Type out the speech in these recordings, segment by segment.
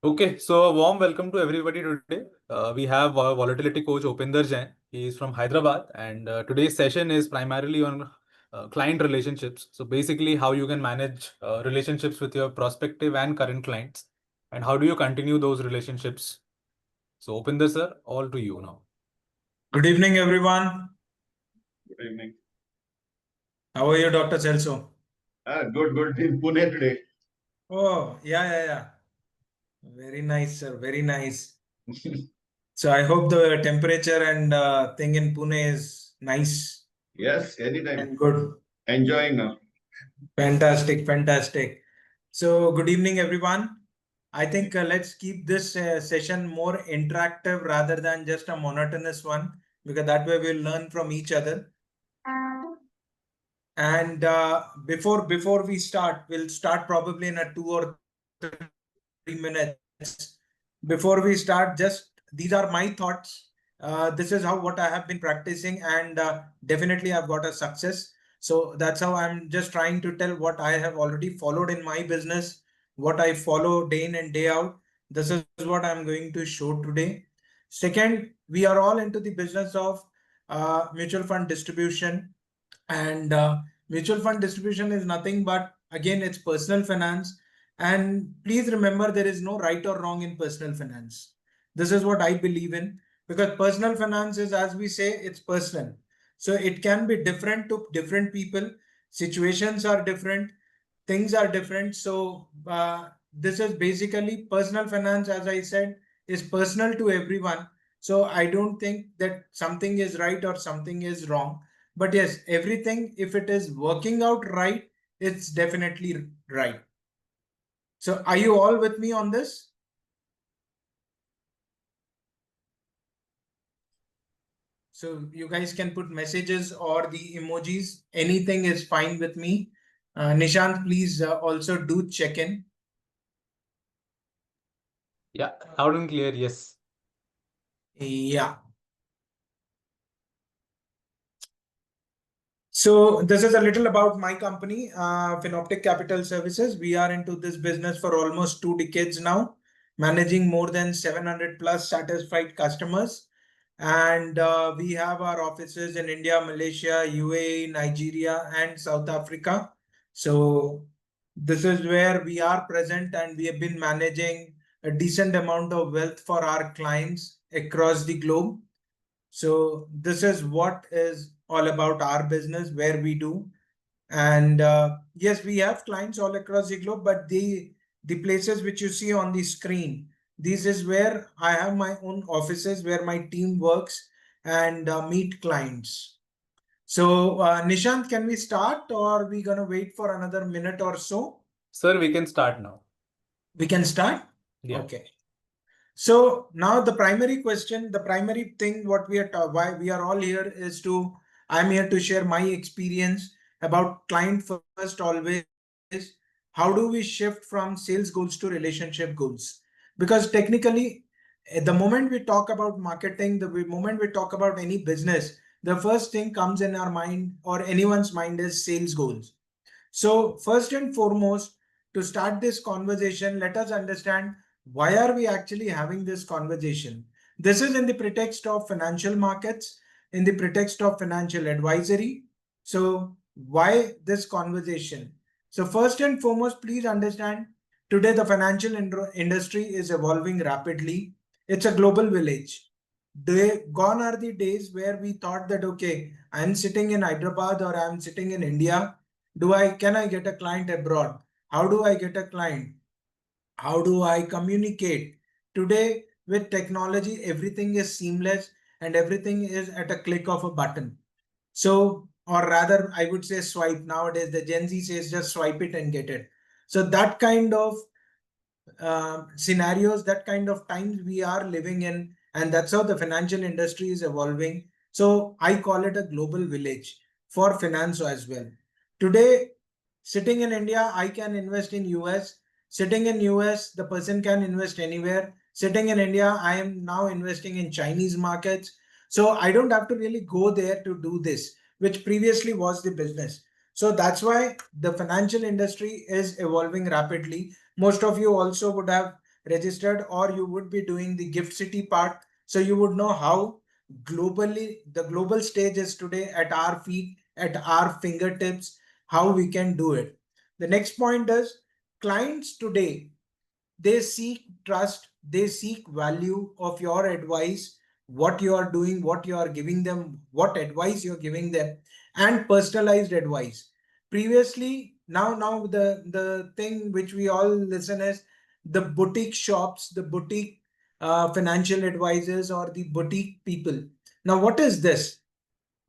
Okay, so a warm welcome to everybody today. We have our volatility coach Upinder Jain. He is from Hyderabad, and today's session is primarily on client relationships. So basically, how you can manage relationships with your prospective and current clients, and how do you continue those relationships. So Upinder sir, all to you now. Good evening, everyone. Good evening. How are you, Dr. Celso? Good. In Pune today. Oh, yeah. Very nice, sir. Very nice. So I hope the temperature and thing in Pune is nice Yes, anytime. and good. Enjoying now. Fantastic. So good evening, everyone. I think let's keep this session more interactive rather than just a monotonous one, because that way we'll learn from each other. And before we start, we'll start probably in a 2 or 3 minutes. Before we start, just these are my thoughts. This is how what I have been practicing, and definitely I've got a success. So that's how I'm just trying to tell what I have already followed in my business, what I follow day in and day out. This is what I'm going to show today. Second, we are all into the business of mutual fund distribution, and mutual fund distribution is nothing but, again, it's personal finance. And please remember, there is no right or wrong in personal finance. This is what I believe in, because personal finance is, as we say, it's personal. So it can be different to different people. Situations are different. Things are different. So this is basically personal finance, as I said, is personal to everyone. So I don't think that something is right or something is wrong. But yes, everything, if it is working out right, it's definitely right. So are you all with me on this? So you guys can put messages or the emojis. Anything is fine with me. Nishant, please also do check in. Yeah, loud and clear. Yes. Yeah. So this is a little about my company, Finoptic Capital Services. We are into this business for almost 2 decades now, managing more than 700 plus satisfied customers. And we have our offices in India, Malaysia, UAE, Nigeria, and South Africa. So this is where we are present, and we have been managing a decent amount of wealth for our clients across the globe. So this is what is all about our business, where we do. And yes, we have clients all across the globe, but the places which you see on the screen, this is where I have my own offices where my team works and meet clients. So Nishant, can we start, or are we gonna wait for another minute or so? Sir, we can start now. We can start? Yeah. Okay. So now the primary question, the primary thing, what we are why we are all here is I'm here to share my experience about client first always. How do we shift from sales goals to relationship goals? Because technically, the moment we talk about marketing, the moment we talk about any business, the first thing comes in our mind or anyone's mind is sales goals. So first and foremost, to start this conversation, let us understand why are we actually having this conversation. This is in the pretext of financial markets, in the pretext of financial advisory. So why this conversation? So first and foremost, please understand, today the financial industry is evolving rapidly. It's a global village. Gone are the days where we thought that, okay, I'm sitting in Hyderabad or I'm sitting in India. Can I get a client abroad? How do I get a client? How do I communicate? Today, with technology, everything is seamless and everything is at a click of a button. So, or rather, I would say swipe. Nowadays, the Gen Z says just swipe it and get it. So that kind of scenarios, that kind of times we are living in, and that's how the financial industry is evolving. So I call it a global village for finance as well. Today, sitting in India, I can invest in US. Sitting in US, the person can invest anywhere. Sitting in India, I am now investing in Chinese markets. So I don't have to really go there to do this, which previously was the business. So that's why the financial industry is evolving rapidly. Most of you also would have registered, or you would be doing the gift city part. So you would know how globally the global stage is today at our feet, at our fingertips, how we can do it. The next point is clients today, they seek trust, they seek value of your advice, what you are doing, what you are giving them, what advice you're giving them, and personalized advice. Previously, now the thing which we all listen is the boutique shops, the boutique financial advisors, or the boutique people. Now, what is this?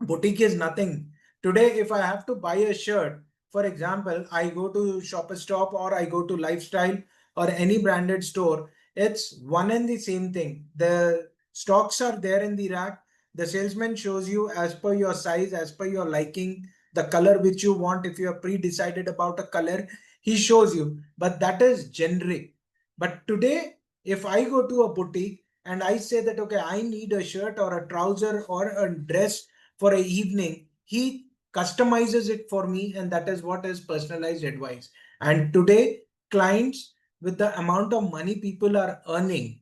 Boutique is nothing. Today, if I have to buy a shirt, for example, I go to Shopper Stop or I go to Lifestyle or any branded store, it's one and the same thing. The stocks are there in the rack. The salesman shows you as per your size, as per your liking, the color which you want. If you are pre-decided about a color, he shows you. But that is generic. But today, if I go to a boutique and I say that, okay, I need a shirt or a trouser or a dress for an evening, he customizes it for me, and that is what is personalized advice. And today, clients, with the amount of money people are earning,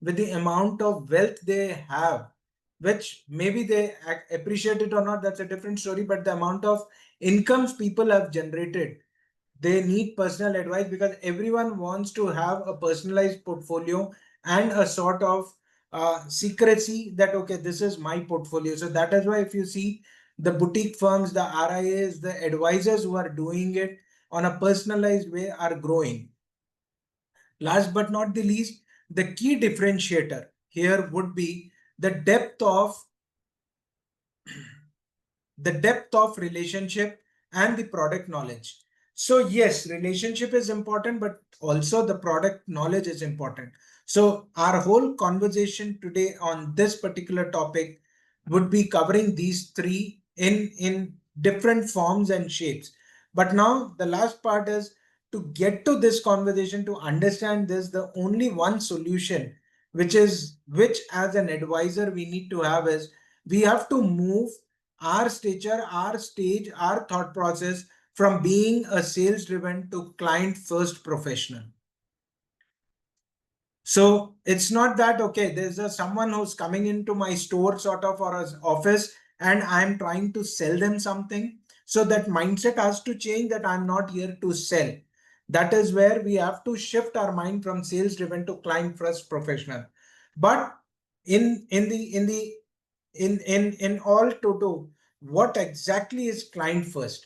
with the amount of wealth they have, which maybe they appreciate it or not, that's a different story, but the amount of incomes people have generated, they need personal advice, because everyone wants to have a personalized portfolio and a sort of secrecy that, okay, this is my portfolio. So that is why if you see the boutique firms, the RIAs, the advisors who are doing it on a personalized way are growing. Last but not the least, the key differentiator here would be the depth of relationship and the product knowledge. So yes, relationship is important, but also the product knowledge is important. So our whole conversation today on this particular topic would be covering these three in different forms and shapes. But now the last part is to get to this conversation, to understand this, the only one solution which as an advisor we need to have is, we have to move our stature, our stage, our thought process from being a sales driven to client first professional. So it's not that, okay, there's someone who's coming into my store sort of or an office and I'm trying to sell them something. So that mindset has to change, that I'm not here to sell. That is where we have to shift our mind from sales driven to client first professional. But in all toto, what exactly is client first?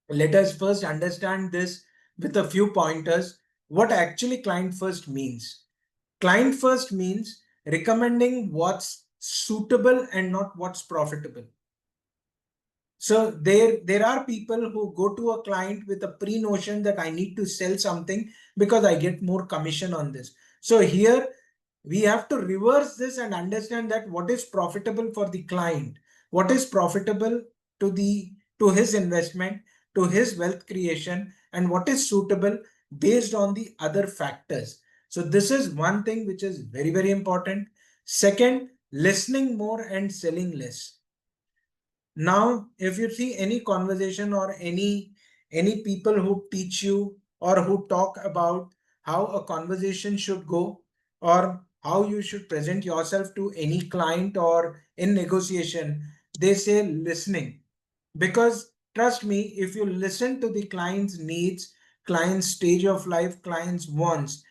Let us first understand this with a few pointers. What actually client first means? Client first means recommending what's suitable and not what's profitable. So there are people who go to a client with a pre-notion that I need to sell something because I get more commission on this. So here we have to reverse this and understand that what is profitable for the client, what is profitable to his investment, to his wealth creation, and what is suitable based on the other factors. So this is one thing which is very, very important. Second, listening more and selling less. Now, if you see any conversation or any people who teach you or who talk about how a conversation should go, or how you should present yourself to any client or in negotiation, they say listening. Because trust me, if you listen to the client's needs, client's stage of life, client's wants,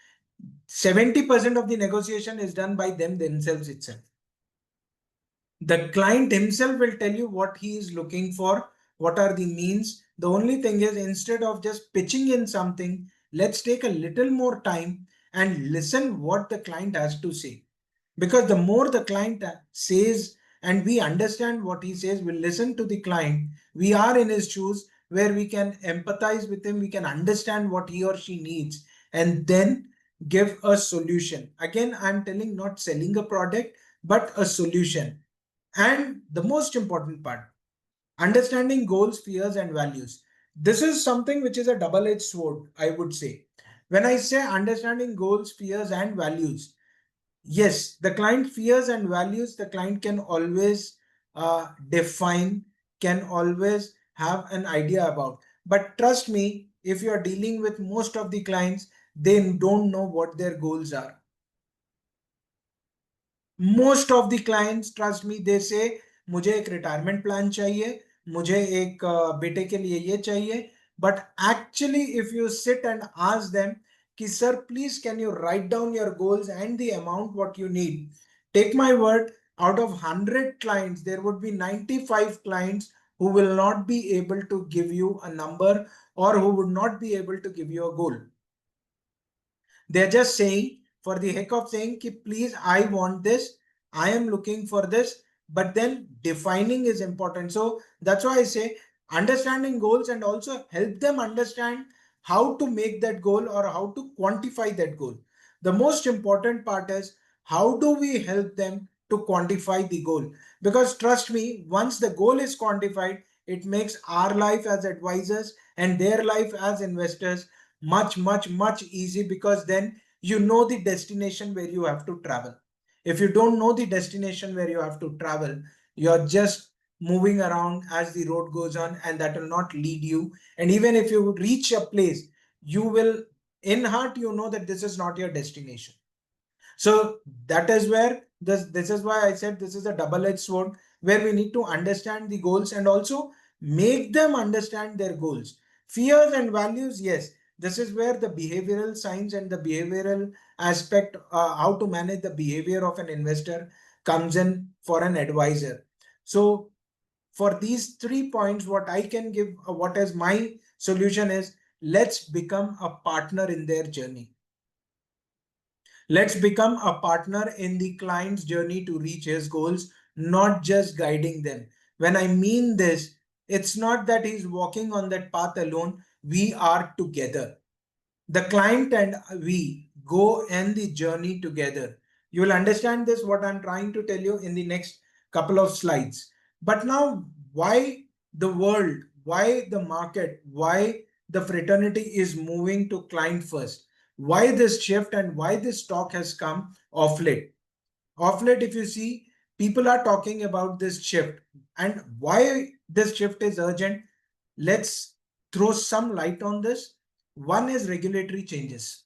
70% of the negotiation is done by them themselves itself. The client himself will tell you what he is looking for, what are the means. The only thing is, instead of just pitching in something, let's take a little more time and listen what the client has to say. Because the more the client says and we understand what he says, we listen to the client, we are in his shoes, where we can empathize with him, we can understand what he or she needs, and then give a solution. Again, I'm telling, not selling a product, but a solution. And the most important part, understanding goals, fears, and values. This is something which is a double-edged sword, I would say. When I say understanding goals, fears, and values, yes, the client fears and values, the client can always define, can always have an idea about. But trust me, if you are dealing with most of the clients, they don't know what their goals are. Most of the clients, trust me, they say मुझे एक retirement plan चाहिए, मुझे एक बेटे के लिए ये चाहिए. But actually, if you sit and ask them कि sir, please can you write down your goals and the amount what you need? Take my word, out of 100 clients, there would be 95 clients who will not be able to give you a number or who would not be able to give you a goal. They're just saying for the heck of saying ki please, I want this, I am looking for this, but then defining is important. So that's why I say understanding goals and also help them understand how to make that goal or how to quantify that goal. The most important part is how do we help them to quantify the goal? Because trust me, once the goal is quantified, it makes our life as advisors and their life as investors much easy, because then you know the destination where you have to travel. If you don't know the destination where you have to travel, you're just moving around as the road goes on, and that will not lead you. And even if you reach a place, you will in heart you know that this is not your destination. So that is where this is why I said this is a double-edged sword, where we need to understand the goals and also make them understand their goals. Fears and values, yes, this is where the behavioral science and the behavioral aspect, how to manage the behavior of an investor, comes in for an advisor. So for these 3 points, what I can give, what is my solution is, let's become a partner in their journey. Let's become a partner in the client's journey to reach his goals, not just guiding them. When I mean this, it's not that he's walking on that path alone. We are together. The client and we go in the journey together. You will understand this, what I'm trying to tell you in the next couple of slides. But now, why the world, why the market, why the fraternity is moving to client first? Why this shift and why this talk has come off late? Off late, if you see, people are talking about this shift and why this shift is urgent. Let's throw some light on this. One is regulatory changes.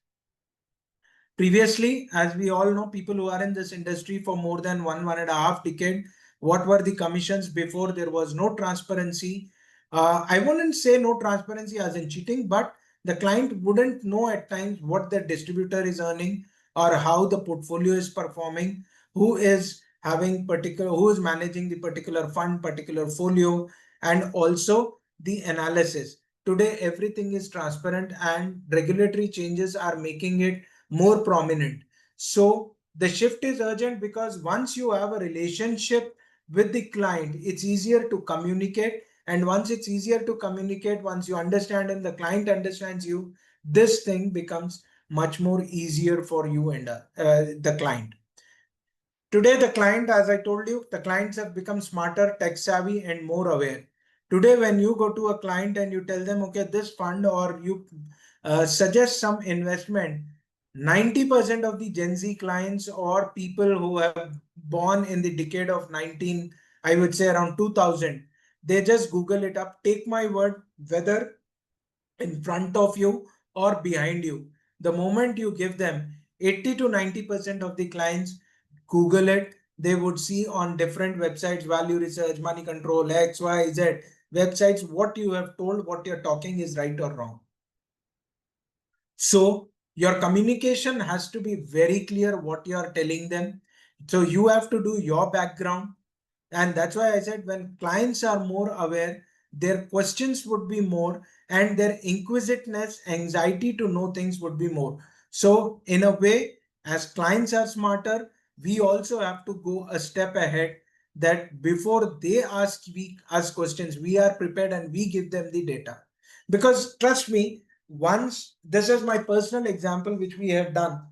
Previously, as we all know, people who are in this industry for more than 1.5 decade, what were the commissions before? There was no transparency. I wouldn't say no transparency as in cheating, but the client wouldn't know at times what the distributor is earning or how the portfolio is performing, who is having particular, who is managing the particular fund, particular folio, and also the analysis. Today, everything is transparent and regulatory changes are making it more prominent. So the shift is urgent because once you have a relationship with the client, it's easier to communicate. And once it's easier to communicate, once you understand and the client understands you, this thing becomes much more easier for you and the client. Today, the client, as I told you, the clients have become smarter, tech savvy, and more aware. Today, when you go to a client and you tell them, okay, this fund, or you suggest some investment, 90% of the Gen Z clients or people who have born in the decade of 19, I would say around 2000, they just Google it up. Take my word, whether in front of you or behind you, the moment you give them 80 to 90% of the clients Google it, they would see on different websites, value research, money control, X, Y, Z websites, what you have told, what you're talking is right or wrong. So your communication has to be very clear what you are telling them. So you have to do your background. And that's why I said when clients are more aware, their questions would be more and their inquisitiveness, anxiety to know things would be more. So in a way, as clients are smarter, we also have to go a step ahead, that before they ask us questions, we are prepared and we give them the data. Because trust me, once, this is my personal example which we have done.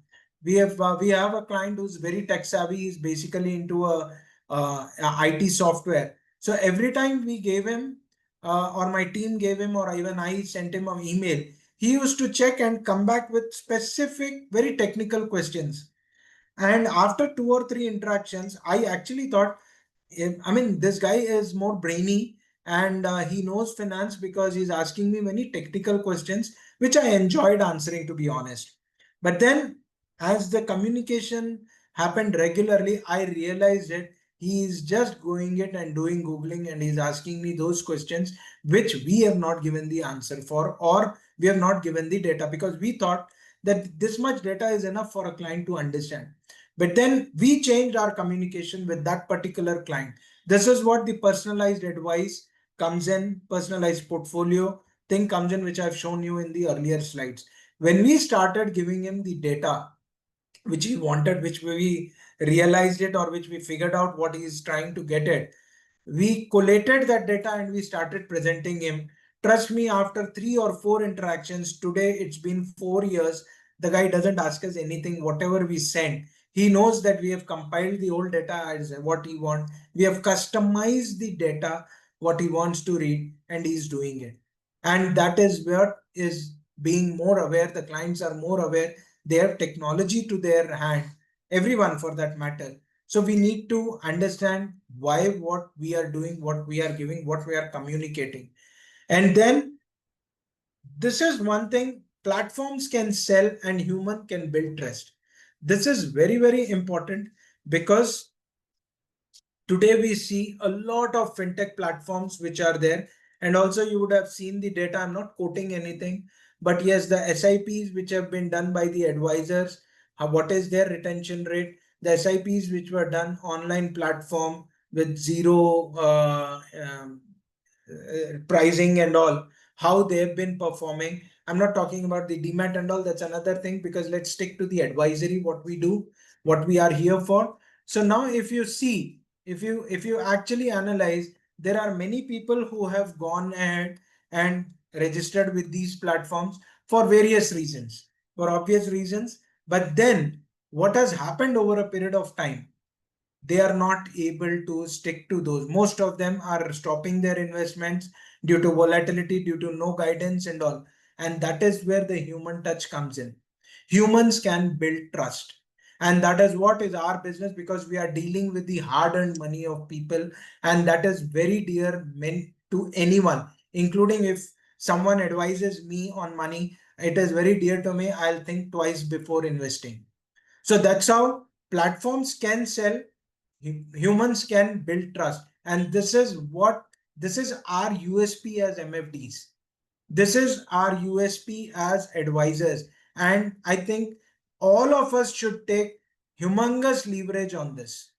We have a client who's very tech savvy. He's basically into a IT software. So every time we gave him or my team gave him or even I sent him an email, he used to check and come back with specific, very technical questions. And after 2 or 3 interactions, I actually thought, I mean, this guy is more brainy and he knows finance because he's asking me many technical questions, which I enjoyed answering, to be honest. But then as the communication happened regularly, I realized that he is just going it and doing Googling, and he's asking me those questions which we have not given the answer for, or we have not given the data, because we thought that this much data is enough for a client to understand. But then we changed our communication with that particular client. This is what the personalized advice comes in, personalized portfolio thing comes in, which I've shown you in the earlier slides. When we started giving him the data which he wanted, which we realized it, or which we figured out what he is trying to get at, we collated that data and we started presenting him. Trust me, after 3 or 4 interactions, today it's been 4 years, the guy doesn't ask us anything. Whatever we send, he knows that we have compiled the old data as what he wants. We have customized the data, what he wants to read, and he's doing it. And that is where is being more aware. The clients are more aware. They have technology to their hand, everyone for that matter. So we need to understand why, what we are doing, what we are giving, what we are communicating. And then this is one thing, platforms can sell and human can build trust. This is very, very important, because today we see a lot of fintech platforms which are there. And also you would have seen the data. I'm not quoting anything, but yes, the SIPs which have been done by the advisors, what is their retention rate? The SIPs which were done online platform with zero pricing and all, how they've been performing. I'm not talking about the demat and all. That's another thing, because let's stick to the advisory, what we do, what we are here for. So now if you see, if you actually analyze, there are many people who have gone ahead and registered with these platforms for various reasons, for obvious reasons. But then what has happened over a period of time, they are not able to stick to those. Most of them are stopping their investments due to volatility, due to no guidance and all. And that is where the human touch comes in. Humans can build trust. And that is what is our business, because we are dealing with the hard-earned money of people. And that is very dear meant to anyone, including if someone advises me on money, it is very dear to me. I'll think twice before investing. So that's how platforms can sell, humans can build trust. And this is our USP as MFDs. This is our USP as advisors. And I think all of us should take humongous leverage on this.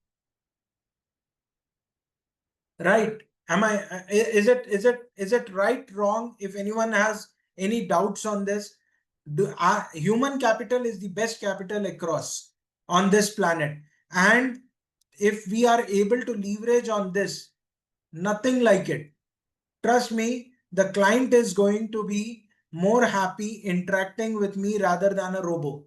Right? Is it right, wrong? If anyone has any doubts on this, human capital is the best capital across on this planet. And if we are able to leverage on this, nothing like it. Trust me, the client is going to be more happy interacting with me rather than a robo.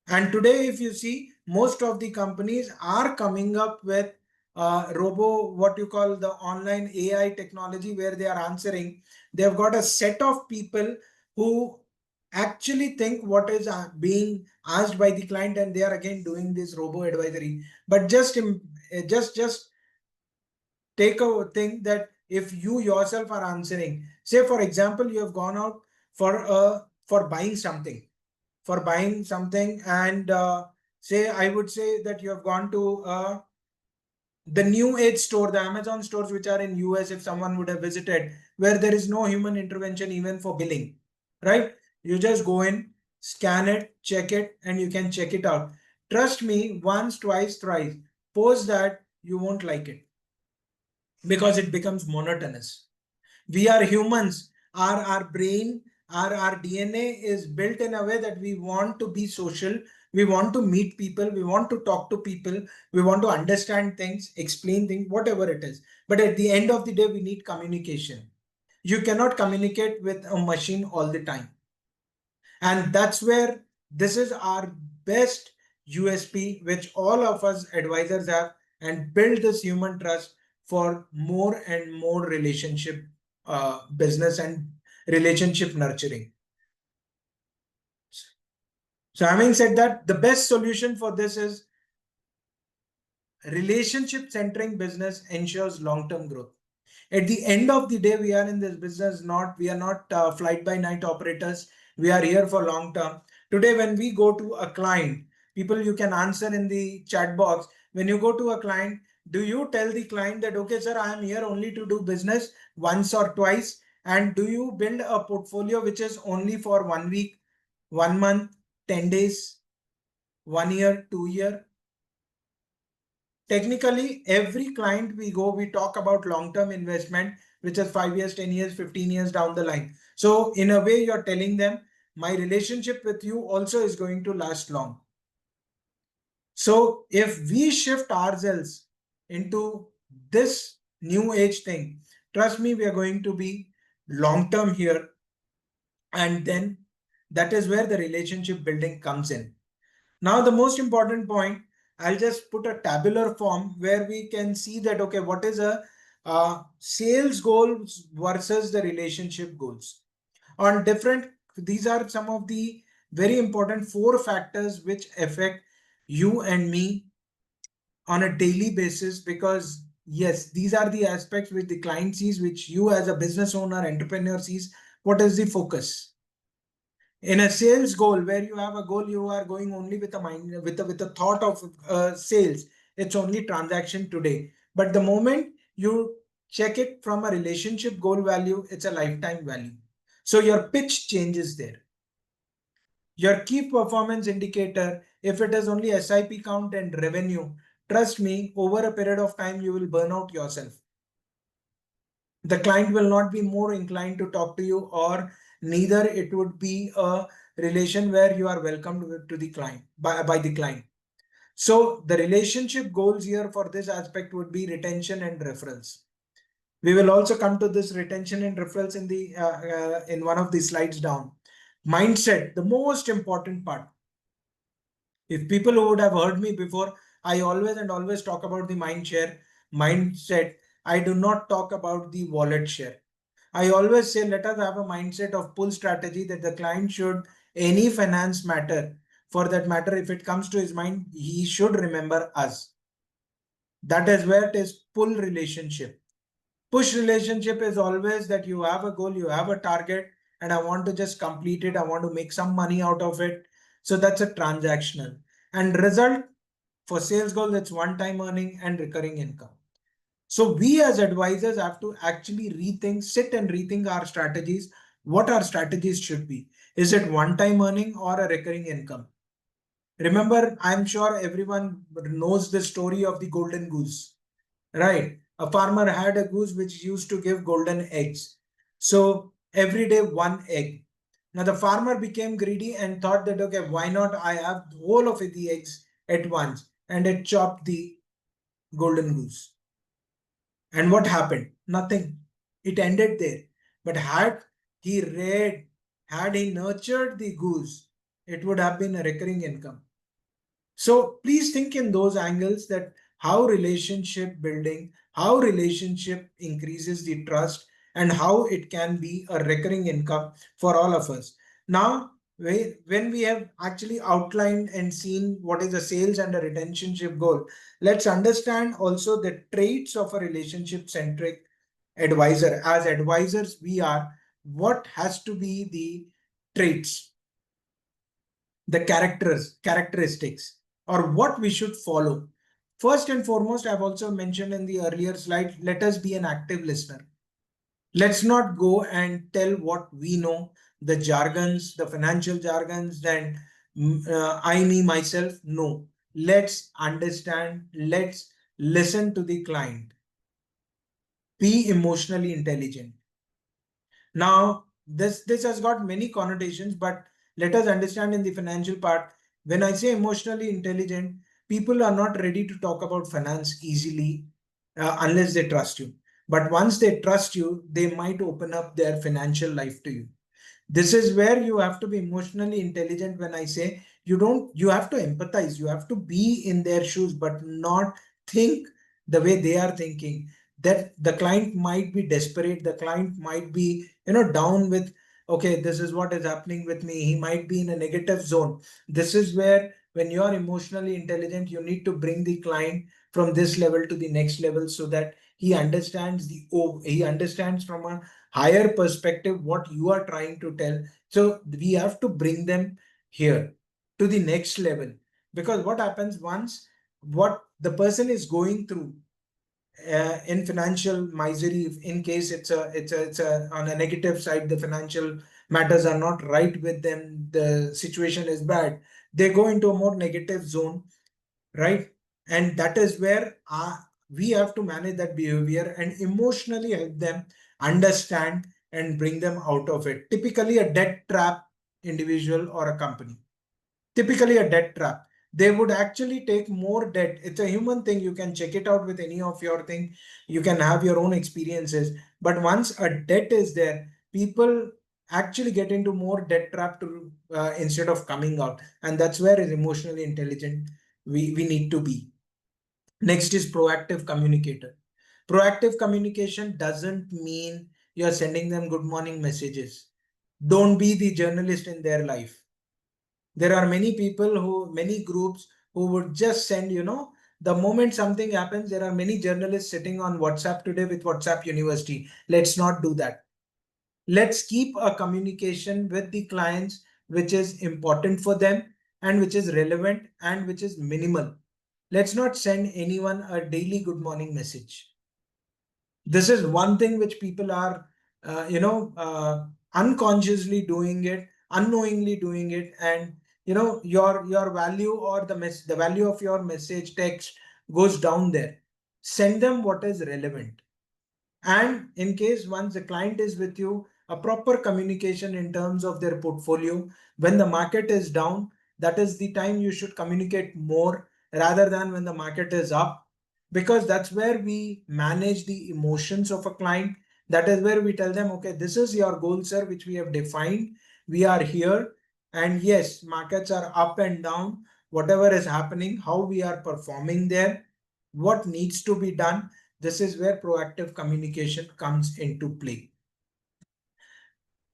And today, if you see, most of the companies are coming up with robo, what you call the online AI technology, where they are answering. They've got a set of people who actually think what is being asked by the client, and they are again doing this robo advisory. But just take a thing that if you yourself are answering, say for example, you have gone out for buying something, and say I would say that you have gone to the new age store, the Amazon stores which are in US, if someone would have visited, where there is no human intervention even for billing, right? You just go in, scan it, check it, and you can check it out. Trust me, once, twice, thrice. Post that, you won't like it, because it becomes monotonous. We are humans. Our brain, our DNA is built in a way that we want to be social. We want to meet people. We want to talk to people. We want to understand things, explain things, whatever it is. But at the end of the day, we need communication. You cannot communicate with a machine all the time. And that's where this is our best USP, which all of us advisors have, and build this human trust for more and more relationship business and relationship nurturing. So having said that, the best solution for this is relationship centering business ensures long-term growth. At the end of the day, we are in this business, we are not flight by night operators. We are here for long term. Today, when we go to a client, people, you can answer in the chat box. When you go to a client, do you tell the client that, okay, sir, I am here only to do business once or twice? And do you build a portfolio which is only for 1 week, 1 month, 10 days, 1 year, 2 year? Technically, every client we go, we talk about long-term investment, which is 5 years, 10 years, 15 years down the line. So in a way, you're telling them, my relationship with you also is going to last long. So if we shift ourselves into this new age thing, trust me, we are going to be long-term here. And then that is where the relationship building comes in. Now, the most important point, I'll just put a tabular form where we can see that, okay, what is a sales goals versus the relationship goals on different. These are some of the very important 4 factors which affect you and me on a daily basis, because yes, these are the aspects which the client sees, which you as a business owner, entrepreneur sees. What is the focus? In a sales goal, where you have a goal, you are going only with a mind, with a thought of sales. It's only transaction today. But the moment you check it from a relationship goal value, it's a lifetime value. So your pitch changes there. Your key performance indicator, if it is only SIP count and revenue, trust me, over a period of time, you will burn out yourself. The client will not be more inclined to talk to you, or neither it would be a relation where you are welcomed to the client by the client. So the relationship goals here for this aspect would be retention and referrals. We will also come to this retention and referrals in the in one of the slides down. Mindset, the most important part. If people who would have heard me before, I always talk about the mindset. I do not talk about the wallet share. I always say, let us have a mindset of pull strategy, that the client should, any finance matter, for that matter, if it comes to his mind, he should remember us. That is where it is pull relationship. Push relationship is always that you have a goal, you have a target, and I want to just complete it. I want to make some money out of it. So that's a transactional. And result for sales goal, that's one-time earning and recurring income. So we as advisors have to actually sit and rethink our strategies, what our strategies should be. Is it one-time earning or a recurring income? Remember, I'm sure everyone knows the story of the golden goose, right? A farmer had a goose which used to give golden eggs. So every day 1 egg. Now the farmer became greedy and thought that, okay, why not I have the whole of the eggs at once, and it chopped the golden goose. And what happened? Nothing. It ended there. But had he nurtured the goose, it would have been a recurring income. So please think in those angles, that how relationship building, how relationship increases the trust, and how it can be a recurring income for all of us. Now, when we have actually outlined and seen what is a sales and a retentionship goal, let's understand also the traits of a relationship centric advisor. As advisors, we are, what has to be the traits, the characteristics, or what we should follow. First and foremost, I've also mentioned in the earlier slide, let us be an active listener. Let's not go and tell what we know, the jargons, the financial jargons, then I, me, myself. No, let's understand, let's listen to the client. Be emotionally intelligent. Now, this has got many connotations, but let us understand in the financial part. When I say emotionally intelligent, people are not ready to talk about finance easily unless they trust you. But once they trust you, they might open up their financial life to you. This is where you have to be emotionally intelligent. When I say you have to empathize, you have to be in their shoes, but not think the way they are thinking. That the client might be desperate, the client might be, down with, okay, this is what is happening with me. He might be in a negative zone. This is where, when you are emotionally intelligent, you need to bring the client from this level to the next level, so that he understands from a higher perspective what you are trying to tell. So we have to bring them here to the next level. Because what happens once what the person is going through in financial misery, in case it's a on a negative side, the financial matters are not right with them, the situation is bad, they go into a more negative zone, right? And that is where we have to manage that behavior and emotionally help them understand and bring them out of it. Typically a debt trap individual or a company, typically a debt trap, they would actually take more debt. It's a human thing, you can check it out with any of your thing, you can have your own experiences. But once a debt is there, people actually get into more debt trap to instead of coming out. And that's where is emotionally intelligent we need to be. Next is proactive communicator. Proactive communication doesn't mean you're sending them good morning messages. Don't be the journalist in their life. There are many people who, many groups who would just send, the moment something happens, there are many journalists sitting on WhatsApp today with WhatsApp University. Let's not do that. Let's keep a communication with the clients which is important for them and which is relevant and which is minimal. Let's not send anyone a daily good morning message. This is one thing which people are, unconsciously doing it, unknowingly doing it, and your value or the value of your message text goes down there. Send them what is relevant. And in case once the client is with you, a proper communication in terms of their portfolio. When the market is down, that is the time you should communicate more rather than when the market is up, because that's where we manage the emotions of a client. That is where we tell them, okay, this is your goal, sir, which we have defined. We are here. And yes, markets are up and down. Whatever is happening, how we are performing there, what needs to be done. This is where proactive communication comes into play.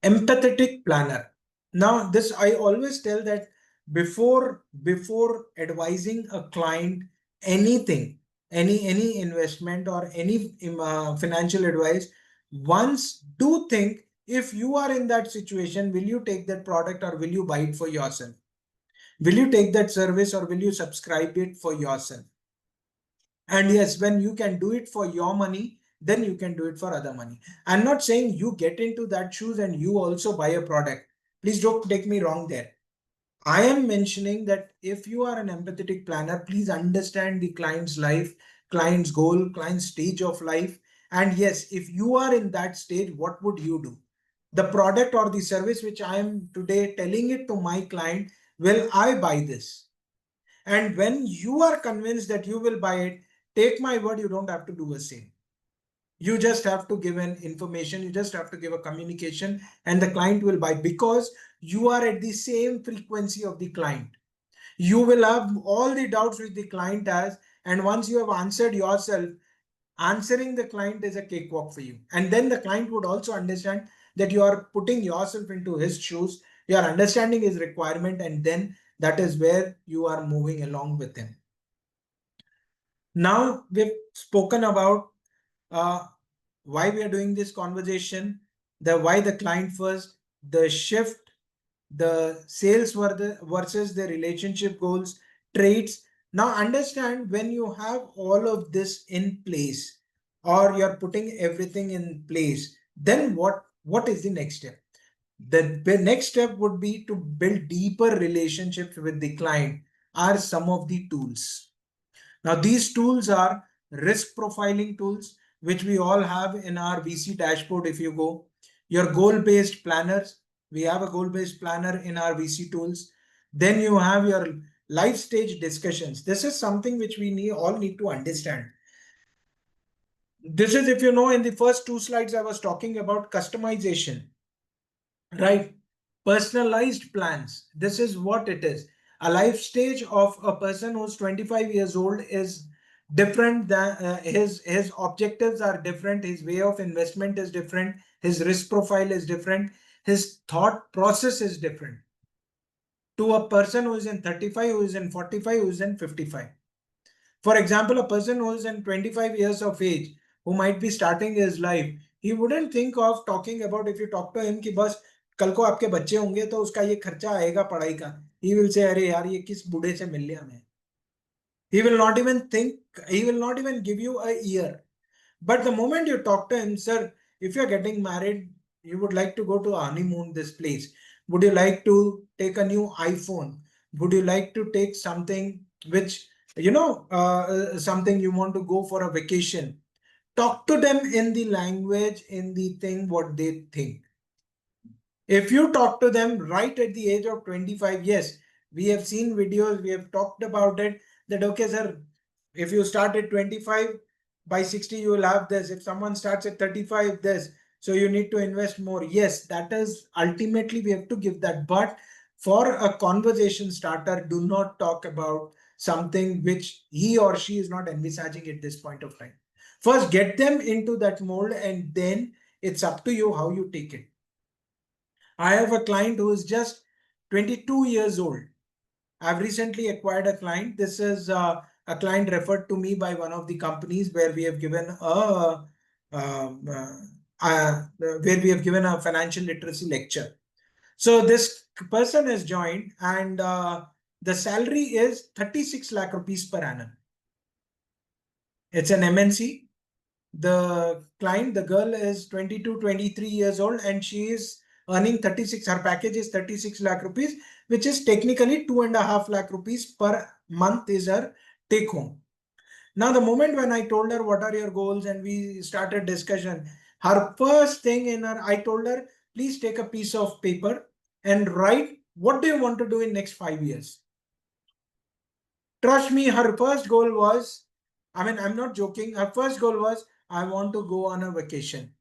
Empathetic planner. Now, this I always tell that before advising a client anything, any investment or any financial advice, once do think, if you are in that situation, will you take that product or will you buy it for yourself? Will you take that service or will you subscribe it for yourself? And yes, when you can do it for your money, then you can do it for other money. I'm not saying you get into that shoes and you also buy a product. Please don't take me wrong there. I am mentioning that if you are an empathetic planner, please understand the client's life, client's goal, client's stage of life. And yes, if you are in that stage, what would you do? The product or the service which I am today telling it to my client, will I buy this? And when you are convinced that you will buy it, take my word, you don't have to do the same. You just have to give an information, you just have to give a communication, and the client will buy, because you are at the same frequency of the client. You will have all the doubts which the client has, and once you have answered yourself, answering the client is a cakewalk for you. And then the client would also understand that you are putting yourself into his shoes, you are understanding his requirement, and then that is where you are moving along with him. Now we've spoken about why we are doing this conversation, the why the client first, the shift, the sales versus the relationship goals, traits. Now understand, when you have all of this in place, or you're putting everything in place, then what is the next step? The next step would be to build deeper relationships with the client, are some of the tools. Now, these tools are risk profiling tools, which we all have in our VC dashboard. If you go, your goal-based planners, we have a goal-based planner in our VC tools. Then you have your life stage discussions. This is something which we all need to understand. This is, if you know, in the first two slides, I was talking about customization, right? Personalized plans. This is what it is. A life stage of a person who's 25 years old is different than his objectives are different, his way of investment is different, his risk profile is different, his thought process is different to a person who is in 35, who is in 45, who is in 55. For example, a person who is in 25 years of age, who might be starting his life, he wouldn't think of talking about, if you talk to him कि बस कल को आपके बच्चे होंगे तो उसका ये खर्चा आएगा पढ़ाई का, he will say, "अरे यार ये किस बूढ़े से मिल लिया मैं." He will not even think. He will not even give you a year. But the moment you talk to him, sir, if you're getting married, you would like to go to a honeymoon this place. Would you like to take a new iPhone? Would you like to take something which, something you want to go for a vacation? Talk to them in the language, in the thing, what they think. If you talk to them right at the age of 25, yes, we have seen videos, we have talked about it, that, okay, sir, if you start at 25, by 60, you will have this. If someone starts at 35, this. So you need to invest more. Yes, that is ultimately we have to give that. But for a conversation starter, do not talk about something which he or she is not envisaging at this point of time. First, get them into that mold, and then it's up to you how you take it. I have a client who is just 22 years old. I've recently acquired a client. This is a client referred to me by one of the companies where we have given a financial literacy lecture. So this person has joined, and the salary is 36 lakh rupees per annum. It's an MNC. The client, the girl, is 22, 23 years old, and she is earning 36. Her package is 36 lakh rupees, which is technically 2.5 lakh rupees per month is her take home. Now, the moment when I told her what are your goals and we started discussion, her first thing I told her, please take a piece of paper and write what do you want to do in next 5 years. Trust me, her first goal was, I'm not joking. Her first goal was, I want to go on a vacation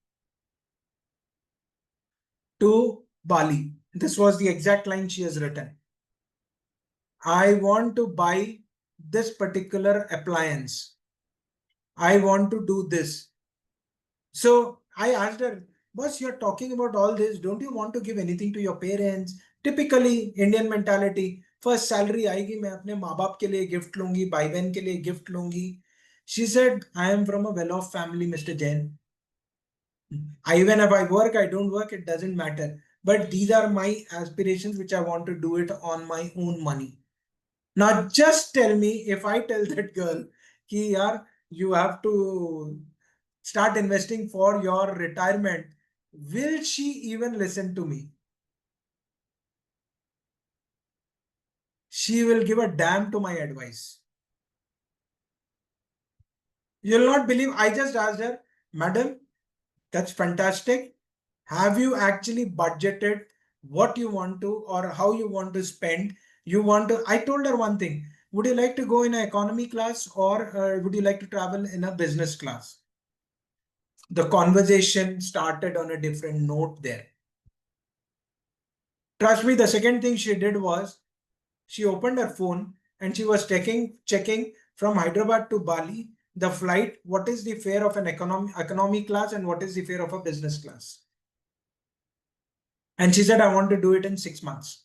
to Bali. This was the exact line she has written. I want to buy this particular appliance. I want to do this. So I asked her, boss, you're talking about all this. Don't you want to give anything to your parents? Typically, Indian mentality. First salary आएगी, मैं अपने माँ बाप के लिए gift लूंगी, भाई बहन के लिए गिफ्ट लूंगी. She said, I am from a well-off family, Mr. Jain. Even if I work, I don't work, it doesn't matter. But these are my aspirations, which I want to do it on my own money. Now, just tell me, if I tell that girl, ki yaar, you have to start investing for your retirement, will she even listen to me? She will give a damn to my advice. You'll not believe, I just asked her, madam, that's fantastic. Have you actually budgeted what you want to or how you want to spend? I told her one thing. Would you like to go in an economy class, or would you like to travel in a business class? The conversation started on a different note there. Trust me, the second thing she did was she opened her phone and she was checking from Hyderabad to Bali, the flight, what is the fare of an economy class and what is the fare of a business class. And she said, I want to do it in 6 months.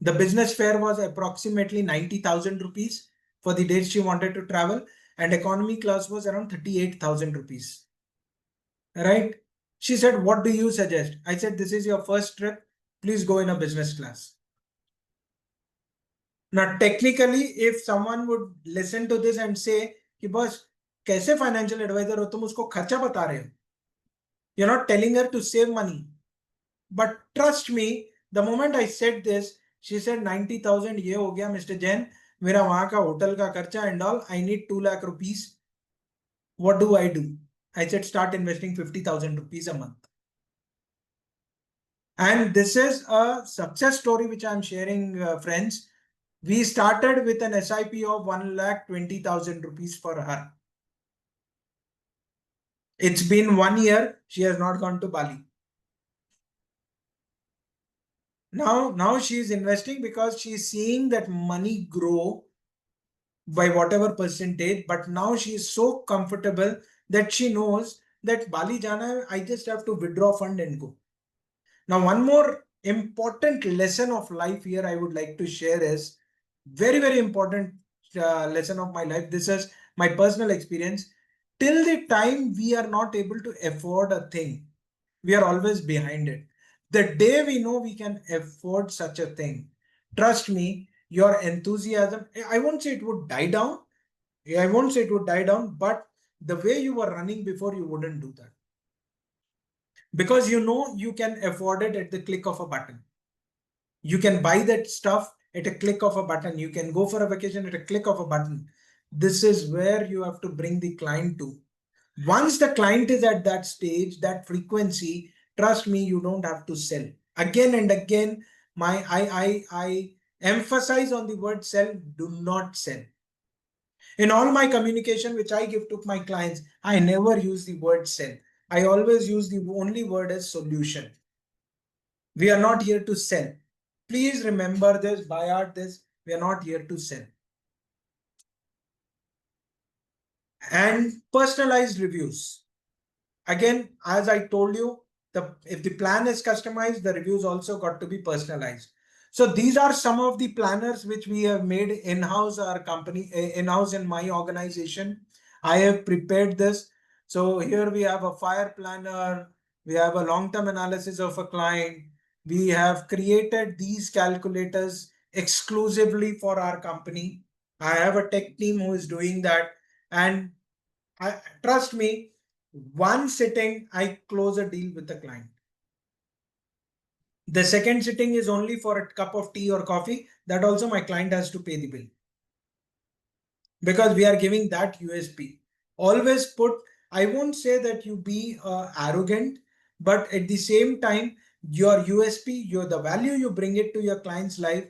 The business fare was approximately 90,000 rupees for the dates she wanted to travel, and economy class was around 38,000 rupees. Right? She said, what do you suggest? I said, this is your first trip. Please go in a business class. Now, technically, if someone would listen to this and say, कि बस कैसे financial advisor हो तुम उसको खर्चा बता रहे हो? You're not telling her to save money. But trust me, the moment I said this, she said 90,000 ये हो गया Mr. Jain, मेरा वहां का होटल का खर्चा and all, I need 2 lakh rupees. What do? I said start investing 50,000 rupees a month. And this is a success story which I'm sharing, friends. We started with an SIP of 1,20,000 rupees for her. It's been 1 year. She has not gone to Bali. Now she is investing because she is seeing that money grow by whatever percentage. But now she is so comfortable that she knows that Bali jana, I just have to withdraw fund and go. Now, one more important lesson of life here I would like to share is very, very important lesson of my life. This is my personal experience. Till the time we are not able to afford a thing, we are always behind it. The day we know we can afford such a thing, trust me, your enthusiasm, I won't say it would die down. I won't say it would die down, but the way you were running before, you wouldn't do that. Because you know you can afford it at the click of a button. You can buy that stuff at a click of a button. You can go for a vacation at a click of a button. This is where you have to bring the client to. Once the client is at that stage, that frequency, trust me, you don't have to sell. Again and again, I emphasize on the word sell. Do not sell. In all my communication which I give to my clients, I never use the word sell. I always use the only word as solution. We are not here to sell. Please remember this, by heart this, we are not here to sell. And personalized reviews. Again, as I told you, if the plan is customized, the reviews also got to be personalized. So these are some of the planners which we have made in-house our company, in-house in my organization. I have prepared this. So here we have a fire planner. We have a long-term analysis of a client. We have created these calculators exclusively for our company. I have a tech team who is doing that. And trust me, one sitting, I close a deal with the client. The second sitting is only for a cup of tea or coffee. That also my client has to pay the bill. Because we are giving that USP. Always put, I won't say that you be arrogant, but at the same time, your USP, the value you bring it to your client's life,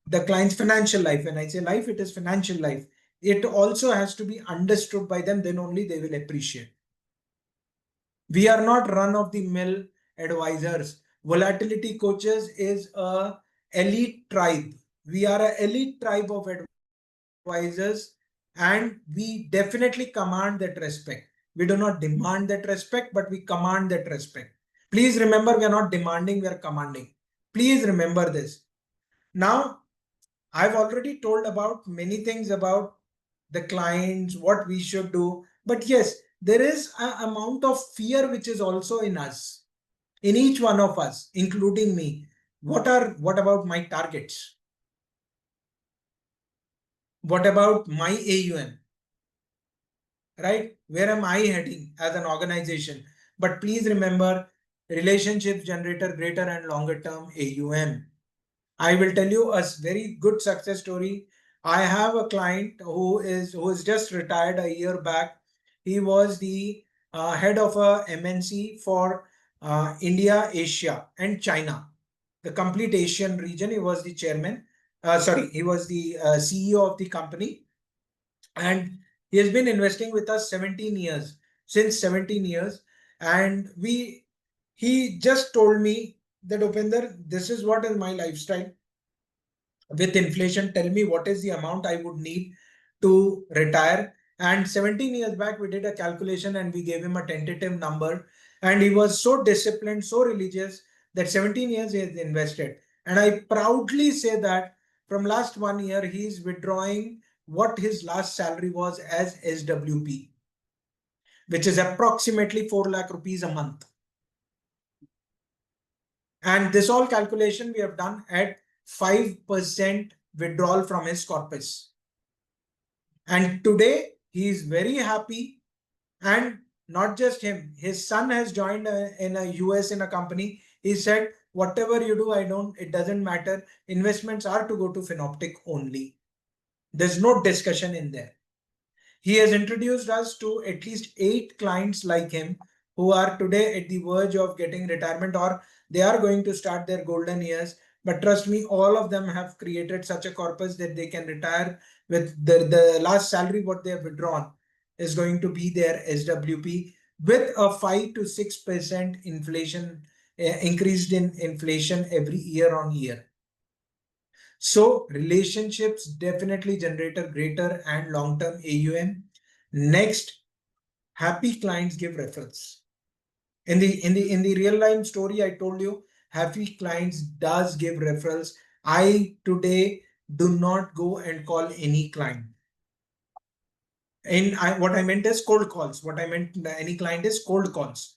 the client's financial life. When I say life, it is financial life. It also has to be understood by them, then only they will appreciate. We are not run-of-the-mill advisors. Volatility coaches is a elite tribe. We are an elite tribe of advisors, and we definitely command that respect. We do not demand that respect, but we command that respect. Please remember, we are not demanding, we are commanding. Please remember this. Now, I've already told about many things about the clients, what we should do. But yes, there is an amount of fear which is also in us, in each one of us, including me. What about my targets? What about my AUM? Right? Where am I heading as an organization? But please remember, relationships generate a greater and longer term AUM. I will tell you a very good success story. I have a client who is just retired a year back. He was the head of a MNC for India, Asia, and China, the complete Asian region. He was the chairman. He was the CEO of the company, and he has been investing with us 17 years, since 17 years. And he just told me that, Upinder, this is what is my lifestyle. With inflation, tell me what is the amount I would need to retire. And 17 years back, we did a calculation and we gave him a tentative number. And he was so disciplined, so religious that 17 years he has invested. And I proudly say that from last 1 year, he is withdrawing what his last salary was as SWP, which is approximately 4 lakh rupees a month. And this all calculation we have done at 5% withdrawal from his corpus. And today he is very happy. And not just him, his son has joined in a US in a company. He said, whatever you do, it doesn't matter. Investments are to go to Finoptic only. There's no discussion in there. He has introduced us to at least 8 clients like him who are today at the verge of getting retirement, or they are going to start their golden years. But trust me, all of them have created such a corpus that they can retire with the last salary what they have withdrawn is going to be their SWP with a 5 to 6% inflation, increased in inflation every year on year. So relationships definitely generate a greater and long-term AUM. Next, happy clients give referrals. In the real life story, I told you, happy clients does give referrals. I today do not go and call any client. What I meant is cold calls. What I meant any client is cold calls.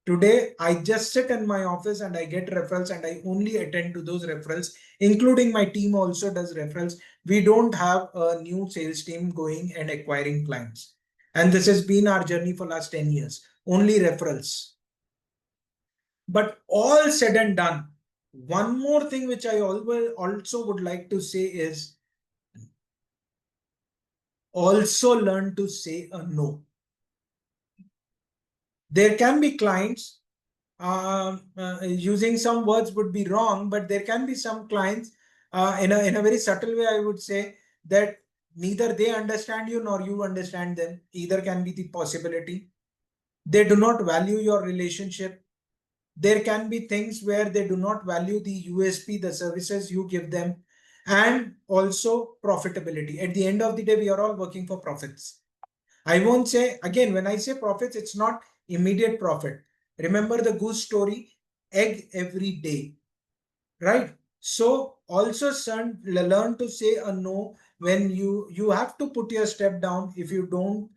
Today, I just sit in my office and I get referrals and I only attend to those referrals, including my team also does referrals. We don't have a new sales team going and acquiring clients. And this has been our journey for last 10 years, only referrals. But all said and done, one more thing which I always also would like to say is also learn to say a no. There can be clients, using some words would be wrong, but there can be some clients in a very subtle way, I would say, that neither they understand you nor you understand them. Either can be the possibility. They do not value your relationship. There can be things where they do not value the USP, the services you give them, and also profitability. At the end of the day, we are all working for profits. I won't say, again, when I say profits, it's not immediate profit. Remember the goose story, egg every day, right? So also learn to say a no when you have to put your step down. If you don't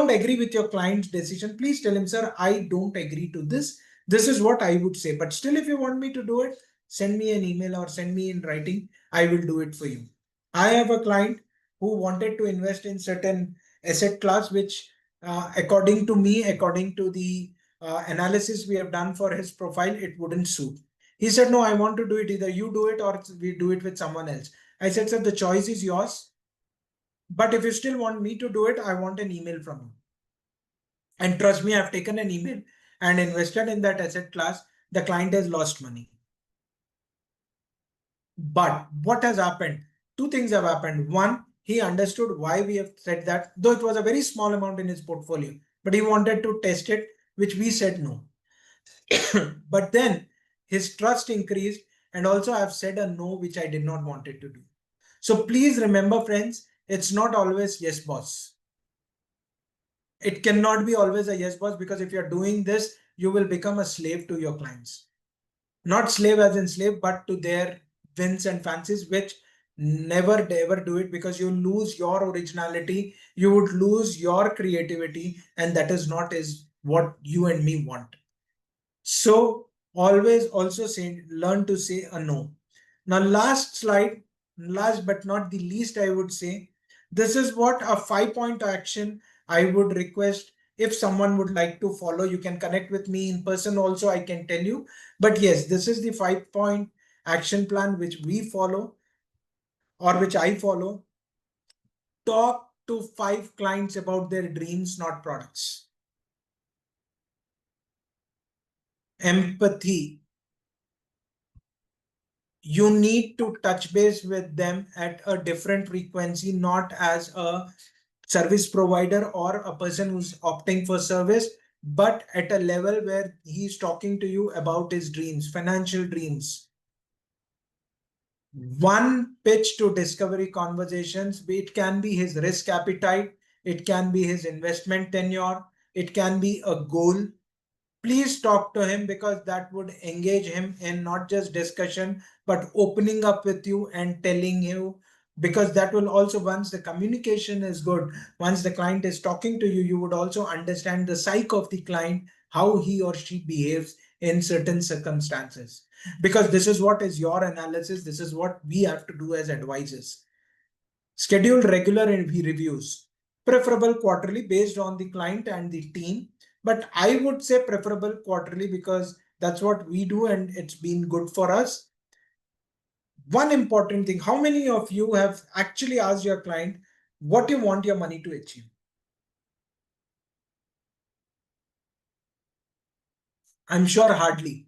agree with your client's decision, please tell him, sir, I don't agree to this. This is what I would say. But still, if you want me to do it, send me an email or send me in writing. I will do it for you. I have a client who wanted to invest in certain asset class, which according to me, according to the analysis we have done for his profile, it wouldn't suit. He said, no, I want to do it. Either you do it or we do it with someone else. I said, sir, the choice is yours. But if you still want me to do it, I want an email from you. And trust me, I've taken an email and invested in that asset class. The client has lost money. But what has happened? Two things have happened. One, he understood why we have said that, though it was a very small amount in his portfolio, but he wanted to test it, which we said no. But then his trust increased, and also I've said a no, which I did not want it to do. So please remember, friends, it's not always yes, boss. It cannot be always a yes, boss, because if you're doing this, you will become a slave to your clients. Not slave as in slave, but to their whims and fancies, which never ever do it, because you lose your originality, you would lose your creativity, and that is not is what you and me want. So always also say, learn to say a no. Now, last slide, last but not the least, I would say, this is what a 5-point action I would request. If someone would like to follow, you can connect with me in person also, I can tell you. But yes, this is the 5-point action plan which we follow, or which I follow. Talk to 5 clients about their dreams, not products. Empathy. You need to touch base with them at a different frequency, not as a service provider or a person who's opting for service, but at a level where he's talking to you about his dreams, financial dreams. One pitch to discovery conversations, it can be his risk appetite, it can be his investment tenure, it can be a goal. Please talk to him, because that would engage him in not just discussion, but opening up with you and telling you, because that will also, once the communication is good, once the client is talking to you, you would also understand the psyche of the client, how he or she behaves in certain circumstances. Because this is what is your analysis. This is what we have to do as advisors. Schedule regular reviews, preferable quarterly based on the client and the team. But I would say preferable quarterly, because that's what we do and it's been good for us. One important thing, how many of you have actually asked your client what you want your money to achieve? I'm sure hardly.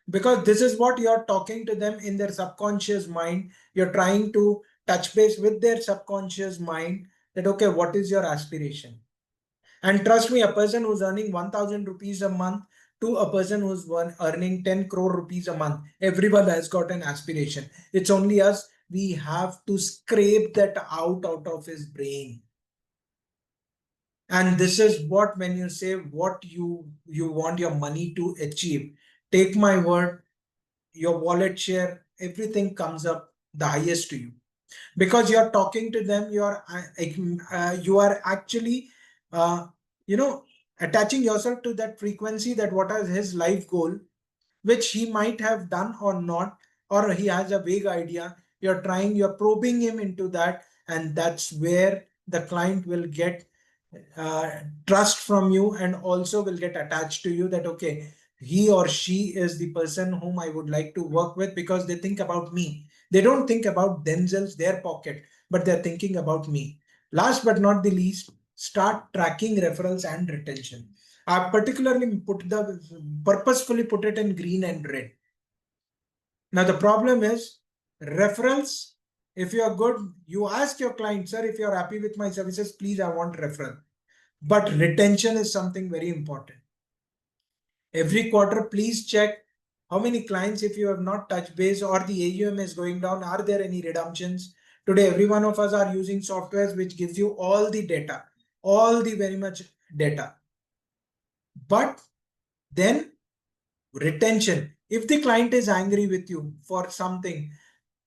Because this is what you're talking to them in their subconscious mind. You're trying to touch base with their subconscious mind that, okay, what is your aspiration? And trust me, a person who's earning 1,000 rupees a month to a person who's earning 10 crore rupees a month, everyone has got an aspiration. It's only us. We have to scrape that out of his brain. And this is what, when you say what you want your money to achieve, take my word, your wallet share, everything comes up the highest to you, because you're talking to them. You are actually, uh, you know, attaching yourself to that frequency, that what is his life goal, which he might have done or not, or he has a vague idea. You're probing him into that, and that's where the client will get trust from you and also will get attached to you, that okay, he or she is the person whom I would like to work with, because they think about me. They don't think about themselves, their pocket, but they're thinking about me. Last but not the least, start tracking referrals and retention. I particularly purposefully put it in green and red. Now the problem is referrals. If you are good, you ask your client, sir, if you're happy with my services, please, I want referral. But retention is something very important. Every quarter, please check how many clients, if you have not touched base or the AUM is going down, are there any redemptions? Today, every one of us are using softwares which gives you all the data, all the very much data. But then retention, if the client is angry with you for something,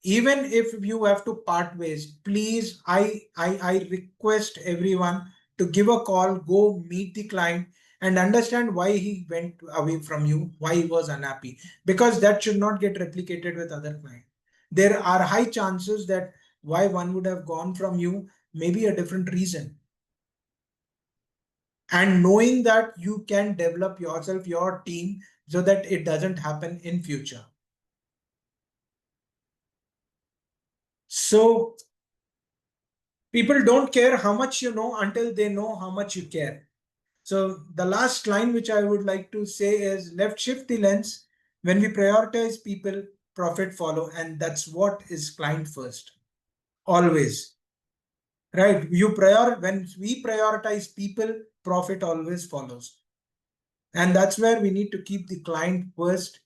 even if you have to part ways, please, I request everyone to give a call, go meet the client and understand why he went away from you, why he was unhappy, because that should not get replicated with other clients. There are high chances that why one would have gone from you may be a different reason. And knowing that you can develop yourself, your team, so that it doesn't happen in future. So people don't care how much you know until they know how much you care. So the last line which I would like to say is, left shift the lens. When we prioritize people, profit follow. And that's what is client first. Always. Right? When we prioritize people, profit always follows. And that's where we need to keep the client first,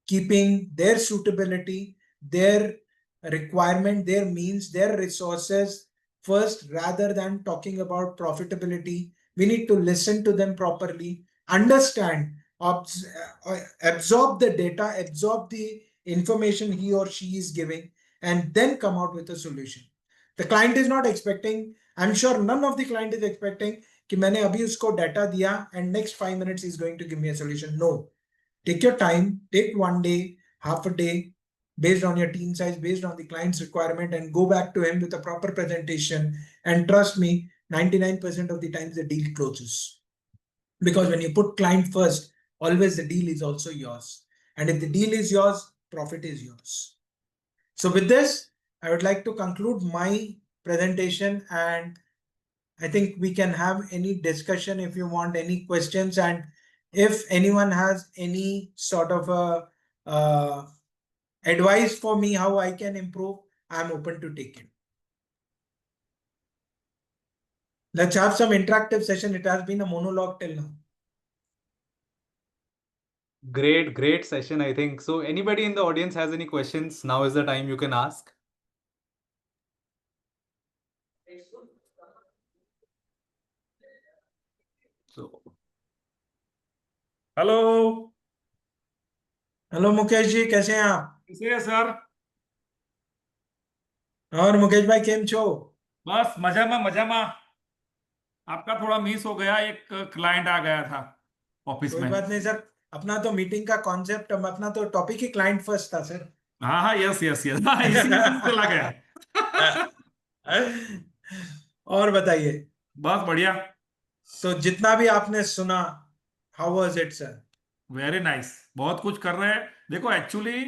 keeping their suitability, their requirement, their means, their resources first, rather than talking about profitability. We need to listen to them properly, understand, absorb the data, absorb the information he or she is giving, and then come out with a solution. The client is not expecting, I'm sure none of the client is expecting कि मैंने अभी उसको data दिया and next 5 minutes he's going to give me a solution. No. Take your time, take 1 day, half a day, based on your team size, based on the client's requirement, and go back to him with a proper presentation. And trust me, 99% of the times the deal closes. Because when you put client first, always the deal is also yours. And if the deal is yours, profit is yours. So with this, I would like to conclude my presentation, and I think we can have any discussion if you want any questions. And if anyone has any sort of a advice for me how I can improve, I'm open to take it. Let's have some interactive session. It has been a monologue till now. Great session, I think. So anybody in the audience has any questions, now is the time you can ask. So, hello hello Mukesh ji, कैसे हैं आप? कैसे हैं sir? और मुकेश भाई केम छो? बस मजामा आपका थोड़ा मिस हो गया, एक क्लाइंट आ गया था ऑफिस कोई में। बात नहीं सर, अपना तो मीटिंग का कॉन्सेप्ट, अपना तो टॉपिक ही क्लाइंट फर्स्ट था सर। हाँ हाँ, यस यस यस, हाँ, इसीलिए तो चला गया। और बताइए। बस बढ़िया। तो जितना भी आपने सुना, how was it sir? Very nice, बहुत कुछ कर रहे हैं। देखो एक्चुअली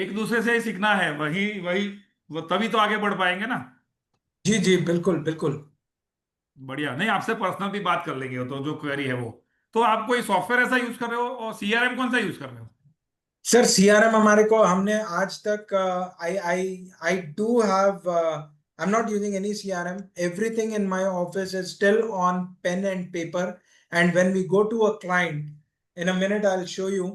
एक दूसरे से ही सीखना है, वही वही वो तभी तो आगे बढ़ पाएंगे ना। जी जी, बिल्कुल बिल्कुल। बढ़िया। नहीं, आपसे पर्सनल भी बात कर लेंगे, तो जो क्वेरी है वो। तो आप कोई सॉफ्टवेयर ऐसा यूज कर रहे हो, और सीआरएम कौन सा यूज कर रहे हो? सर सीआरएम हमारे को, हमने आज तक I I I do have, I am not using any CRM. Everything in my office is still on pen and paper. And when we go to a client, in a minute I'll show you,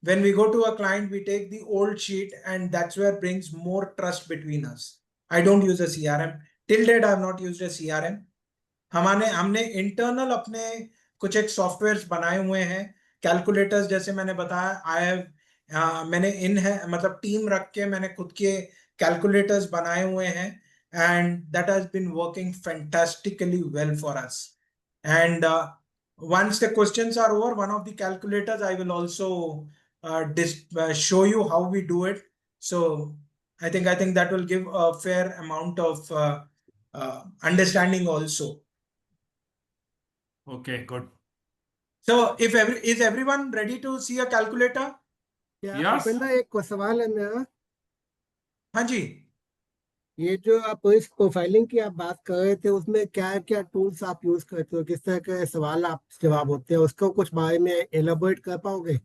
when we go to a client we take the old sheet, and that's where brings more trust between us. I don't use a CRM till date. I have not used a CRM. हमने internal अपने कुछ एक softwares बनाए हुए हैं, calculators जैसे मैंने बताया। आई हैव मैंने इन है मतलब टीम रख के मैंने खुद के कैलकुलेटर्स बनाए हुए हैं, and that has been working fantastically well for us. And once the questions are over, one of the calculators I will also show you how we do it. So I think that will give a fair amount of understanding also. Okay, good. So is everyone ready to see a calculator? क्या Yes. Upendra, एक सवाल है मेरा। हाँ जी। ये जो आप इस प्रोफाइलिंग की आप बात कर रहे थे, उसमें क्या क्या टूल्स आप यूज करते हो, किस तरह के सवाल आप जवाब होते हैं, उसको कुछ बारे में एलाबोरेट कर पाओगे?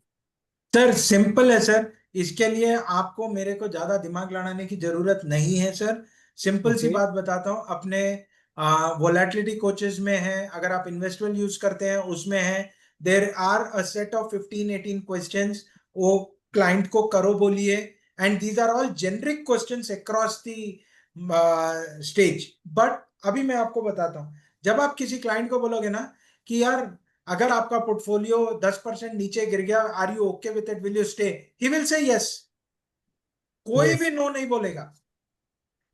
सर सिंपल है सर, इसके लिए आपको मेरे को ज्यादा दिमाग लड़ाने की जरूरत नहीं है सर। सिंपल सी ओके। बात बताता हूँ, अपने वोलेटिलिटी कोचेस में है, अगर आप इन्वेस्टमेंट यूज करते हैं उसमें है, there are a set of 15-18 questions, वो क्लाइंट को करो बोलिए, and these are all generic questions across the stage. But अभी मैं आपको बताता हूँ, जब आप किसी क्लाइंट को बोलोगे ना कि यार अगर आपका पोर्टफोलियो 10% नीचे गिर गया, are you okay with it, will you stay, he will say yes. कोई Yes. भी नो नहीं बोलेगा।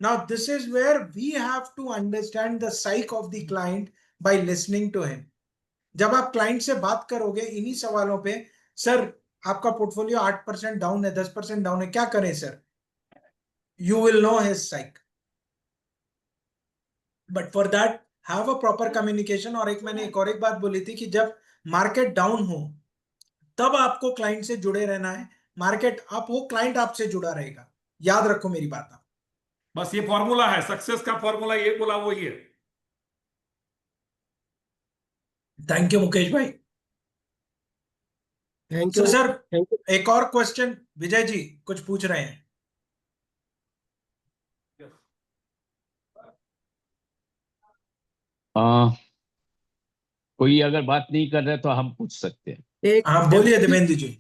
Now this is where we have to understand the psych of the client by listening to him. जब आप client से बात करोगे इन्हीं सवालों पे, सर आपका पोर्टफोलियो 8% डाउन है, 10% डाउन है, क्या करें sir, you will know his psych. But for that have a proper communication. और मैंने एक बात बोली थी कि जब मार्केट डाउन हो तब आपको क्लाइंट से जुड़े रहना है, मार्केट अप हो क्लाइंट आपसे जुड़ा रहेगा। याद रखो मेरी बात। बस ये फॉर्मूला है सक्सेस का, फॉर्मूला ये बोला वही है। थैंक यू मुकेश भाई। Thank so you. Sir thank you. एक और क्वेश्चन, विजय जी कुछ पूछ रहे हैं। कोई अगर बात नहीं कर रहा तो हम पूछ सकते हैं। एक हाँ बोलिए देवेंद्र जी।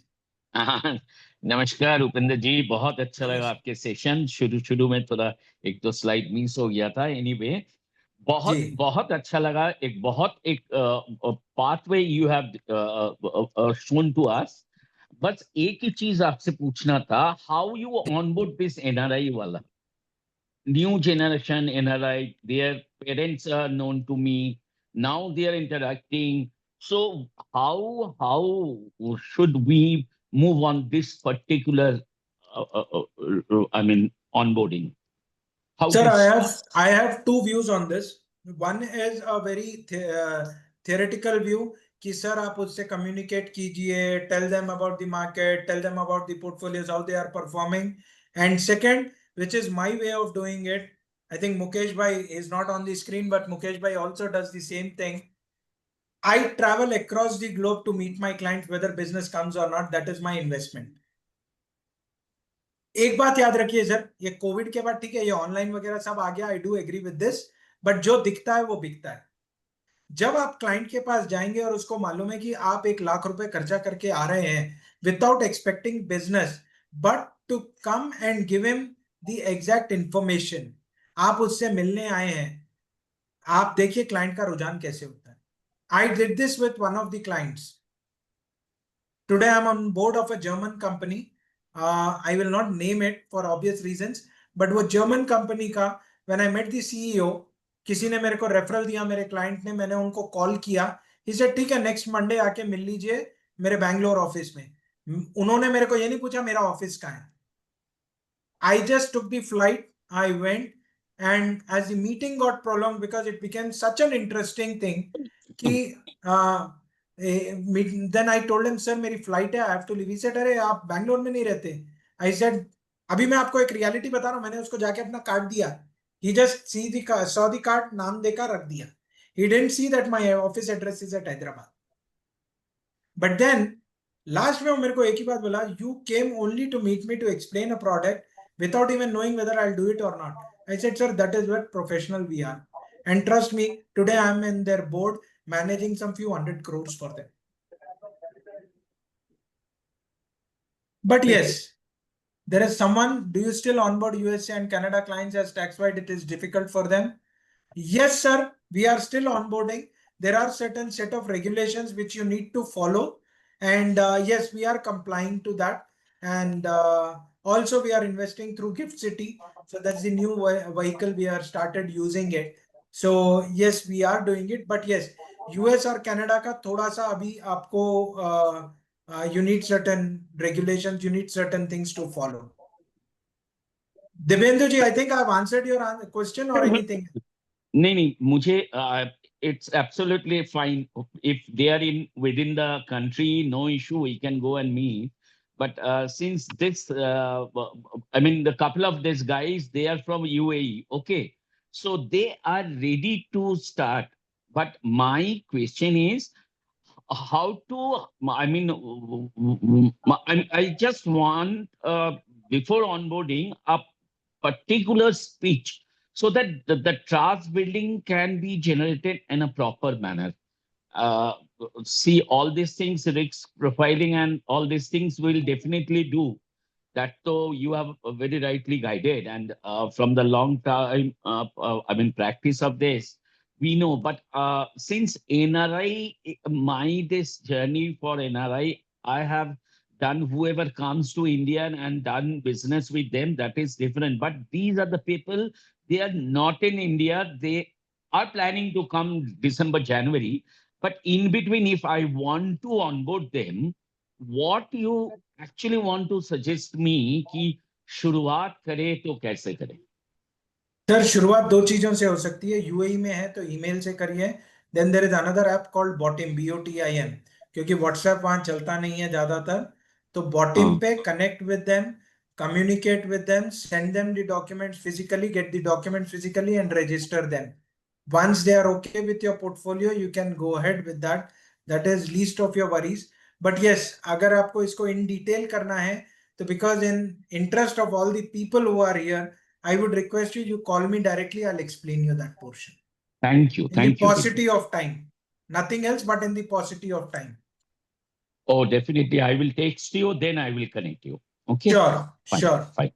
हाँ, नमस्कार उपेंद्र जी, बहुत अच्छा लगा आपके सेशन। शुरू में थोड़ा एक दो स्लाइड मिस हो गया था, एनीवे बहुत जी बहुत अच्छा लगा। एक pathway you have shown to us. बस एक ही चीज आपसे पूछना था, how you onboard this NRI वाला new generation NRI, their parents are known to me. Now they are interacting. So how should we move on this particular, I mean, onboarding? How sir to I have two views on this. One is a very theoretical view कि sir आप उससे communicate कीजिए, tell them about the market, tell them about the portfolios, how they are performing. And second, which is my way of doing it, I think Mukesh bhai is not on the screen, but Mukesh bhai also does the same thing. I travel across the globe to meet my clients, whether business comes or not. That is my investment. एक बात याद रखिए sir, ये Covid के बाद ठीक है, ये ऑनलाइन वगैरह सब आ गया, I do agree with this, but जो दिखता है वो बिकता है। जब आप क्लाइंट के पास जाएंगे और उसको मालूम है कि आप 1 लाख रुपए खर्चा करके आ रहे हैं without expecting business, but to come and give him the exact information, आप उससे मिलने आए हैं, आप देखिए क्लाइंट का रुझान कैसे होता है। I did this with one of the clients. Today I am on board of a German company, I will not name it for obvious reasons, but वो जर्मन कंपनी का, when I met the CEO, किसी ने मेरे को referral दिया, मेरे client ने, मैंने उनको कॉल किया, ही सेड ठीक है नेक्स्ट मंडे आके मिल लीजिए मेरे बैंगलोर ऑफिस में। उन्होंने मेरे को ये नहीं पूछा मेरा ऑफिस कहाँ है, I just took the flight, I went, and as the meeting got prolonged because it became such an interesting thing, कि then I told him, sir मेरी फ्लाइट है, I have to leave. He said, अरे आप बैंगलोर में नहीं रहते? I said, अभी मैं आपको एक रियलिटी बता रहा हूँ, मैंने उसको जाके अपना कार्ड दिया, he just saw the card, नाम देखा, रख दिया, he didn't see that my office address is at Hyderabad. But then last में वो मेरे को एक ही बात बोला, you came only to meet me to explain a product without even knowing whether I'll do it or not. I said, sir, that is what professional we are. And trust me, today I'm in their board managing some few 100 crores for them. But yes, there is someone, do you still onboard USA and Canada clients as tax-wise it is difficult for them? Yes, sir, we are still onboarding. There are certain set of regulations which you need to follow. And yes, we are complying to that. And also we are investing through Gift City. So that's the new vehicle we are started using it. So yes, we are doing it. But yes, US और Canada का थोड़ा सा अभी आपको you need certain regulations, you need certain things to follow. Divyendra ji, I think I've answered your question or anything. नहीं मुझे it's absolutely fine if they are in within the country, no issue, we can go and meet. But since this I mean the couple of these guys, they are from UAE, okay, so they are ready to start. But my question is how to, I mean, I just want before onboarding a particular speech so that the trust building can be generated in a proper manner. Uh, See, all these things, risk profiling and all these things will definitely do. That though you have very rightly guided, and from the long time, I mean, practice of this, we know. But since NRI, my this journey for NRI, I have done whoever comes to India and done business with them, that is different. But these are the people, they are not in India. They are planning to come December, January. But in between, if I want to onboard them, what you actually want to suggest me कि शुरुआत करे तो कैसे करें? Sir शुरुआत दो चीजों से हो सकती है, यूएई में है तो ईमेल से करिए, then there is another app called Botim, BOTIM, क्योंकि व्हाट्सएप वहां चलता नहीं है ज्यादातर, तो बॉटिम पे connect with them, communicate with them, send them the documents physically, get the documents physically and register them. Once they are okay with your portfolio, you can go ahead with that. That is least of your worries. But yes, अगर आपको इसको in detail करना है, तो because in interest of all the people who are here, I would request you call me directly. I'll explain you that portion. Thank you. In the paucity of time. Nothing else but in the paucity of time. Oh, definitely. I will text you, then I will connect you. Okay. Sure, Fine, sure. Fine.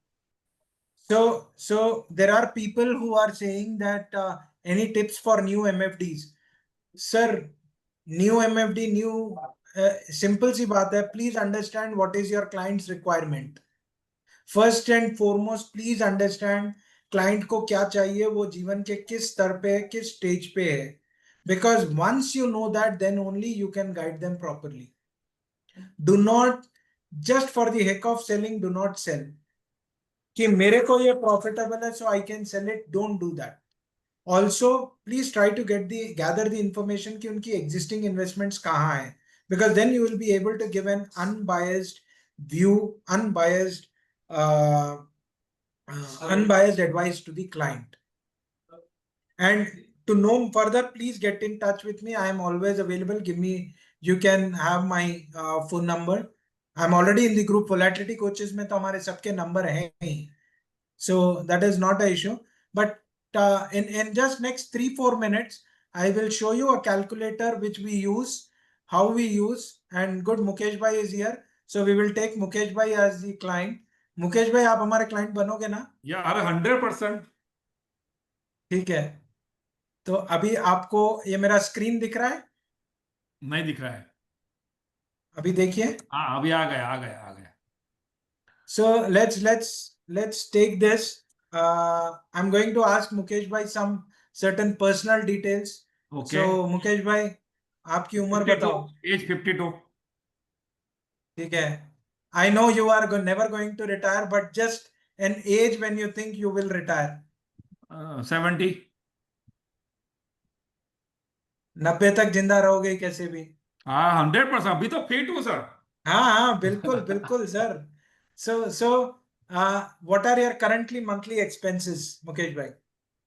So there are people who are saying that any tips for new MFDs? Sir, new MFD, new simple सी बात है. Please understand what is your client's requirement. First and foremost, please understand client को क्या चाहिए, वो जीवन के किस स्तर पे है, किस स्टेज पे है. Because once you know that, then only you can guide them properly. Do not, just for the heck of selling, do not sell. कि मेरे को ये profitable है, so I can sell it. Don't do that. Also, please try to gather the information कि उनकी existing investments कहाँ हैं, because then you will be able to give an unbiased view, unbiased advice to the client. And to know further, please get in touch with me. I am always available. You can have my phone number. I'm already in the group Volatility Coaches में तो हमारे सबके number हैं ही. So that is not an issue. But in just next 3-4 minutes, I will show you a calculator which we use, how we use, and good Mukesh Bhai is here. So we will take Mukesh Bhai as the client. Mukesh भाई आप हमारे client बनोगे ना? यार 100%. ठीक है, तो अभी आपको ये मेरा स्क्रीन दिख रहा है? नहीं दिख रहा है. अभी देखिए. हाँ अभी आ गया. So let's take this. I'm going to ask Mukesh bhai some certain personal details. Okay. So Mukesh bhai, आपकी उम्र 52, बताओ. age 52. ठीक है. I know you are never going to retire, but just an age when you think you will retire. 70. 90 तक जिंदा रहोगे कैसे भी. हाँ 100%. अभी तो फिट हूँ सर. हाँ बिल्कुल बिल्कुल sir. So what are your currently monthly expenses, Mukesh bhai?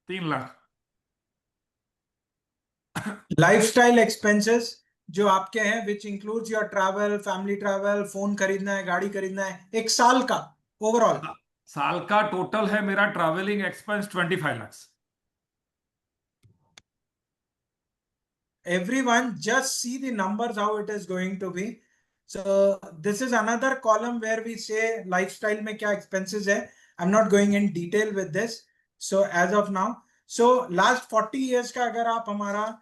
3 lakh. Lifestyle expenses जो आपके हैं, which includes your travel, family travel, phone खरीदना है, गाड़ी खरीदना है, एक साल का ओवरऑल. साल का टोटल है मेरा travelling expense 25 lakh. Everyone just see the numbers how it is going to be. So this is another column where we say lifestyle में क्या expenses है. I'm not going in detail with this. So as of now, so last 40 years का अगर आप हमारा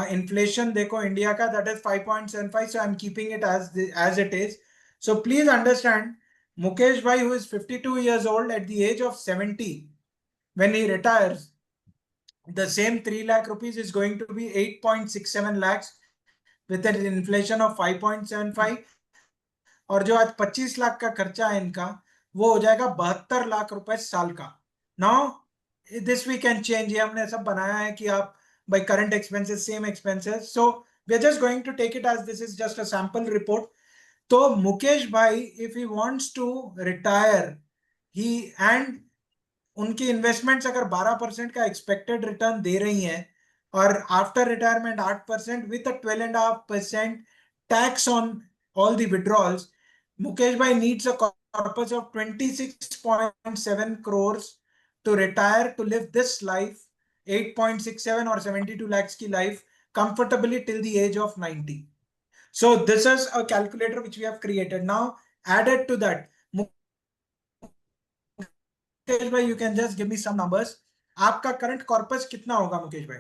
inflation देखो India का, that is 5.75. So I'm keeping it as it is. So please understand, Mukesh bhai, who is 52 years old, at the age of 70, when he retires, the same 3 lakh rupees is going to be 8.67 lakhs with an inflation of 5.75, और जो आज 25 लाख का खर्चा है इनका वो हो जाएगा 72 लाख रुपए साल का। Now this we can change, ये हमने सब बनाया है कि आप by current expenses same expenses, so we are just going to take it as this is just a sample report. तो Mukesh bhai if he wants to retire he and उनकी investments अगर 12% का एक्सपेक्टेड रिटर्न दे रही हैं और after retirement 8% with 12.5% tax on all the withdrawals, Mukesh bhai needs a corpus of 26.7 crores to retire to live this life, 8.67 or 72 lakhs की life comfortably till the age of 90. So this is a calculator which we have created. Now added to that, Mukesh भाई you can just give me some numbers. आपका current corpus कितना होगा मुकेश भाई?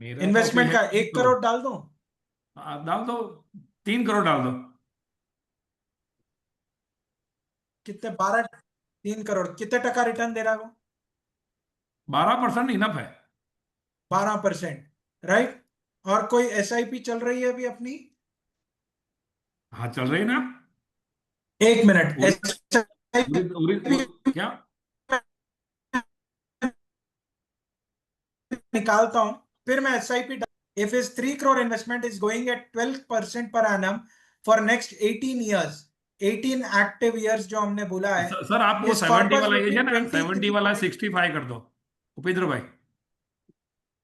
मेरा investment का 1 करोड़ डाल दो, डाल दो, 3 करोड़ डाल दो। कितने? 12, 3 करोड़ कितने टका रिटर्न दे रहा है वो? 12% इनफ है। 12%, राइट। और कोई एसआईपी चल रही है अभी अपनी? हाँ चल रही ना। एक मिनट, क्या निकालता हूं फिर मैं SIP. If is 3 crore investment is going at 12% per annum for next 18 years, 18 active years जो हमने बोला है। सर आप वो इस 70 कॉर्पस वाला would एज be है ना, 70 वाला 23. 65 कर दो उपेंद्र भाई,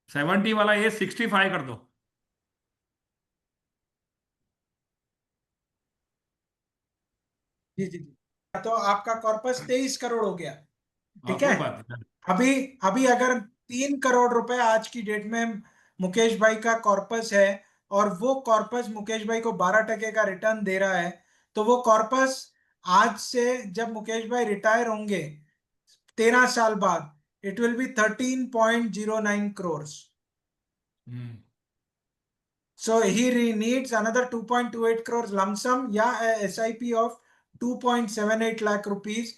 70 वाला एज 65 कर दो। जी जी जी, तो आपका कॉर्पस 23 करोड़ हो गया, ठीक कोई है। बात नहीं। अभी अभी अगर 3 करोड़ रुपए आज की डेट में मुकेश भाई का कॉर्पस है और वो कॉर्पस मुकेश भाई को 12% का रिटर्न दे रहा है, तो वो कॉर्पस आज से जब मुकेश भाई रिटायर होंगे 13 साल बाद, it will be 13.09 crores. So he needs another 2.28 crores lump sum या a SIP of 2.78 lakh rupees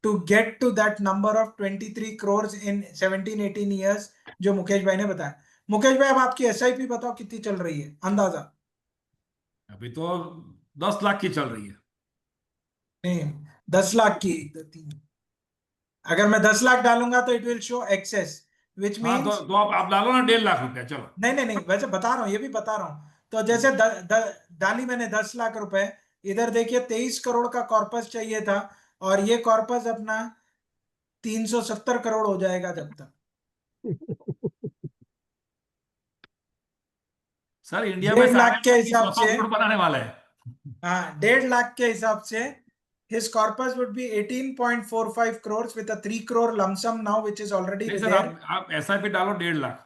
to get to that number of 23 crores in 17-18 years जो मुकेश भाई ने बताया। मुकेश भाई अब आपकी एसआईपी बताओ कितनी चल रही है अंदाजा? अभी तो 10 लाख की चल रही है। नहीं, 10 लाख की। अगर मैं 10 लाख डालूंगा तो इट विल शो एक्सेस विच हाँ मीन्स तो आप डालो ना 1.5 लाख रुपया, चलो। नहीं नहीं नहीं, वैसे बता रहा हूँ, ये भी बता रहा हूँ। तो जैसे डाली मैंने 10 लाख रुपए, इधर देखिए 23 करोड़ का कॉर्पस चाहिए था और ये कॉर्पस अपना 370 करोड़ हो जाएगा जब तक। सर इंडिया में 1.5 सारे लाख के लोग हिसाब 100 से, करोड़ बनाने वाले हैं। हाँ 1.5 लाख के हिसाब से his corpus would be 18.45 crores with a 3 crore lump sum now which is already नहीं सर, there. आप SIP डालो 1.5 लाख।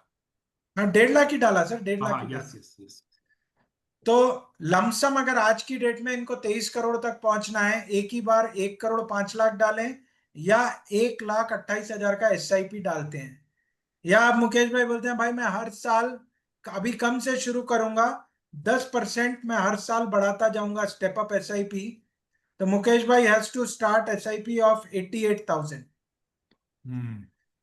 हाँ 1.5 लाख ही डाला सर, 1.5 लाख हाँ ही यस डाला। Yes yes. तो लमसम अगर आज की डेट में इनको 23 करोड़ तक पहुंचना है, एक ही बार 1 करोड़ 5 लाख डालें या 1,28,000 का एसआईपी डालते हैं, या आप मुकेश भाई बोलते हैं भाई मैं हर साल अभी कम से शुरू करूंगा, 10% मैं हर साल बढ़ाता जाऊंगा स्टेप अप एसआईपी, तो Mukesh bhai has to start SIP of 88,000.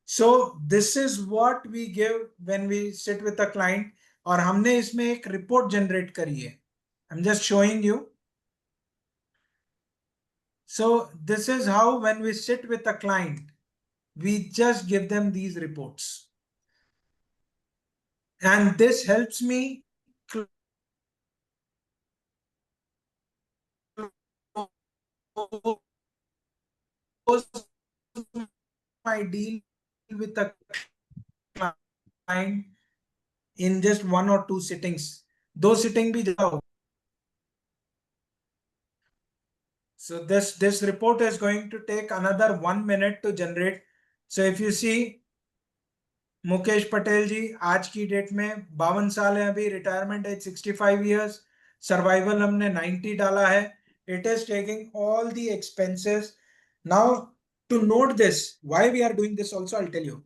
So this is what we give when we sit with a client, और हमने इसमें एक रिपोर्ट जनरेट करी है। I'm just showing you. So this is how when we sit with a client, we just give them these reports. And this helps me close my deal with the client in just 1 or 2 sittings. 2 sitting bhi zyada hoga. So this report is going to take another 1 minute to generate. So if you see, Mukesh Patel जी आज की date में 52 साल है, अभी retirement age 65 years, survival हमने 90 डाला है। It is taking all the expenses. Now to note this, why we are doing this also, I will tell you.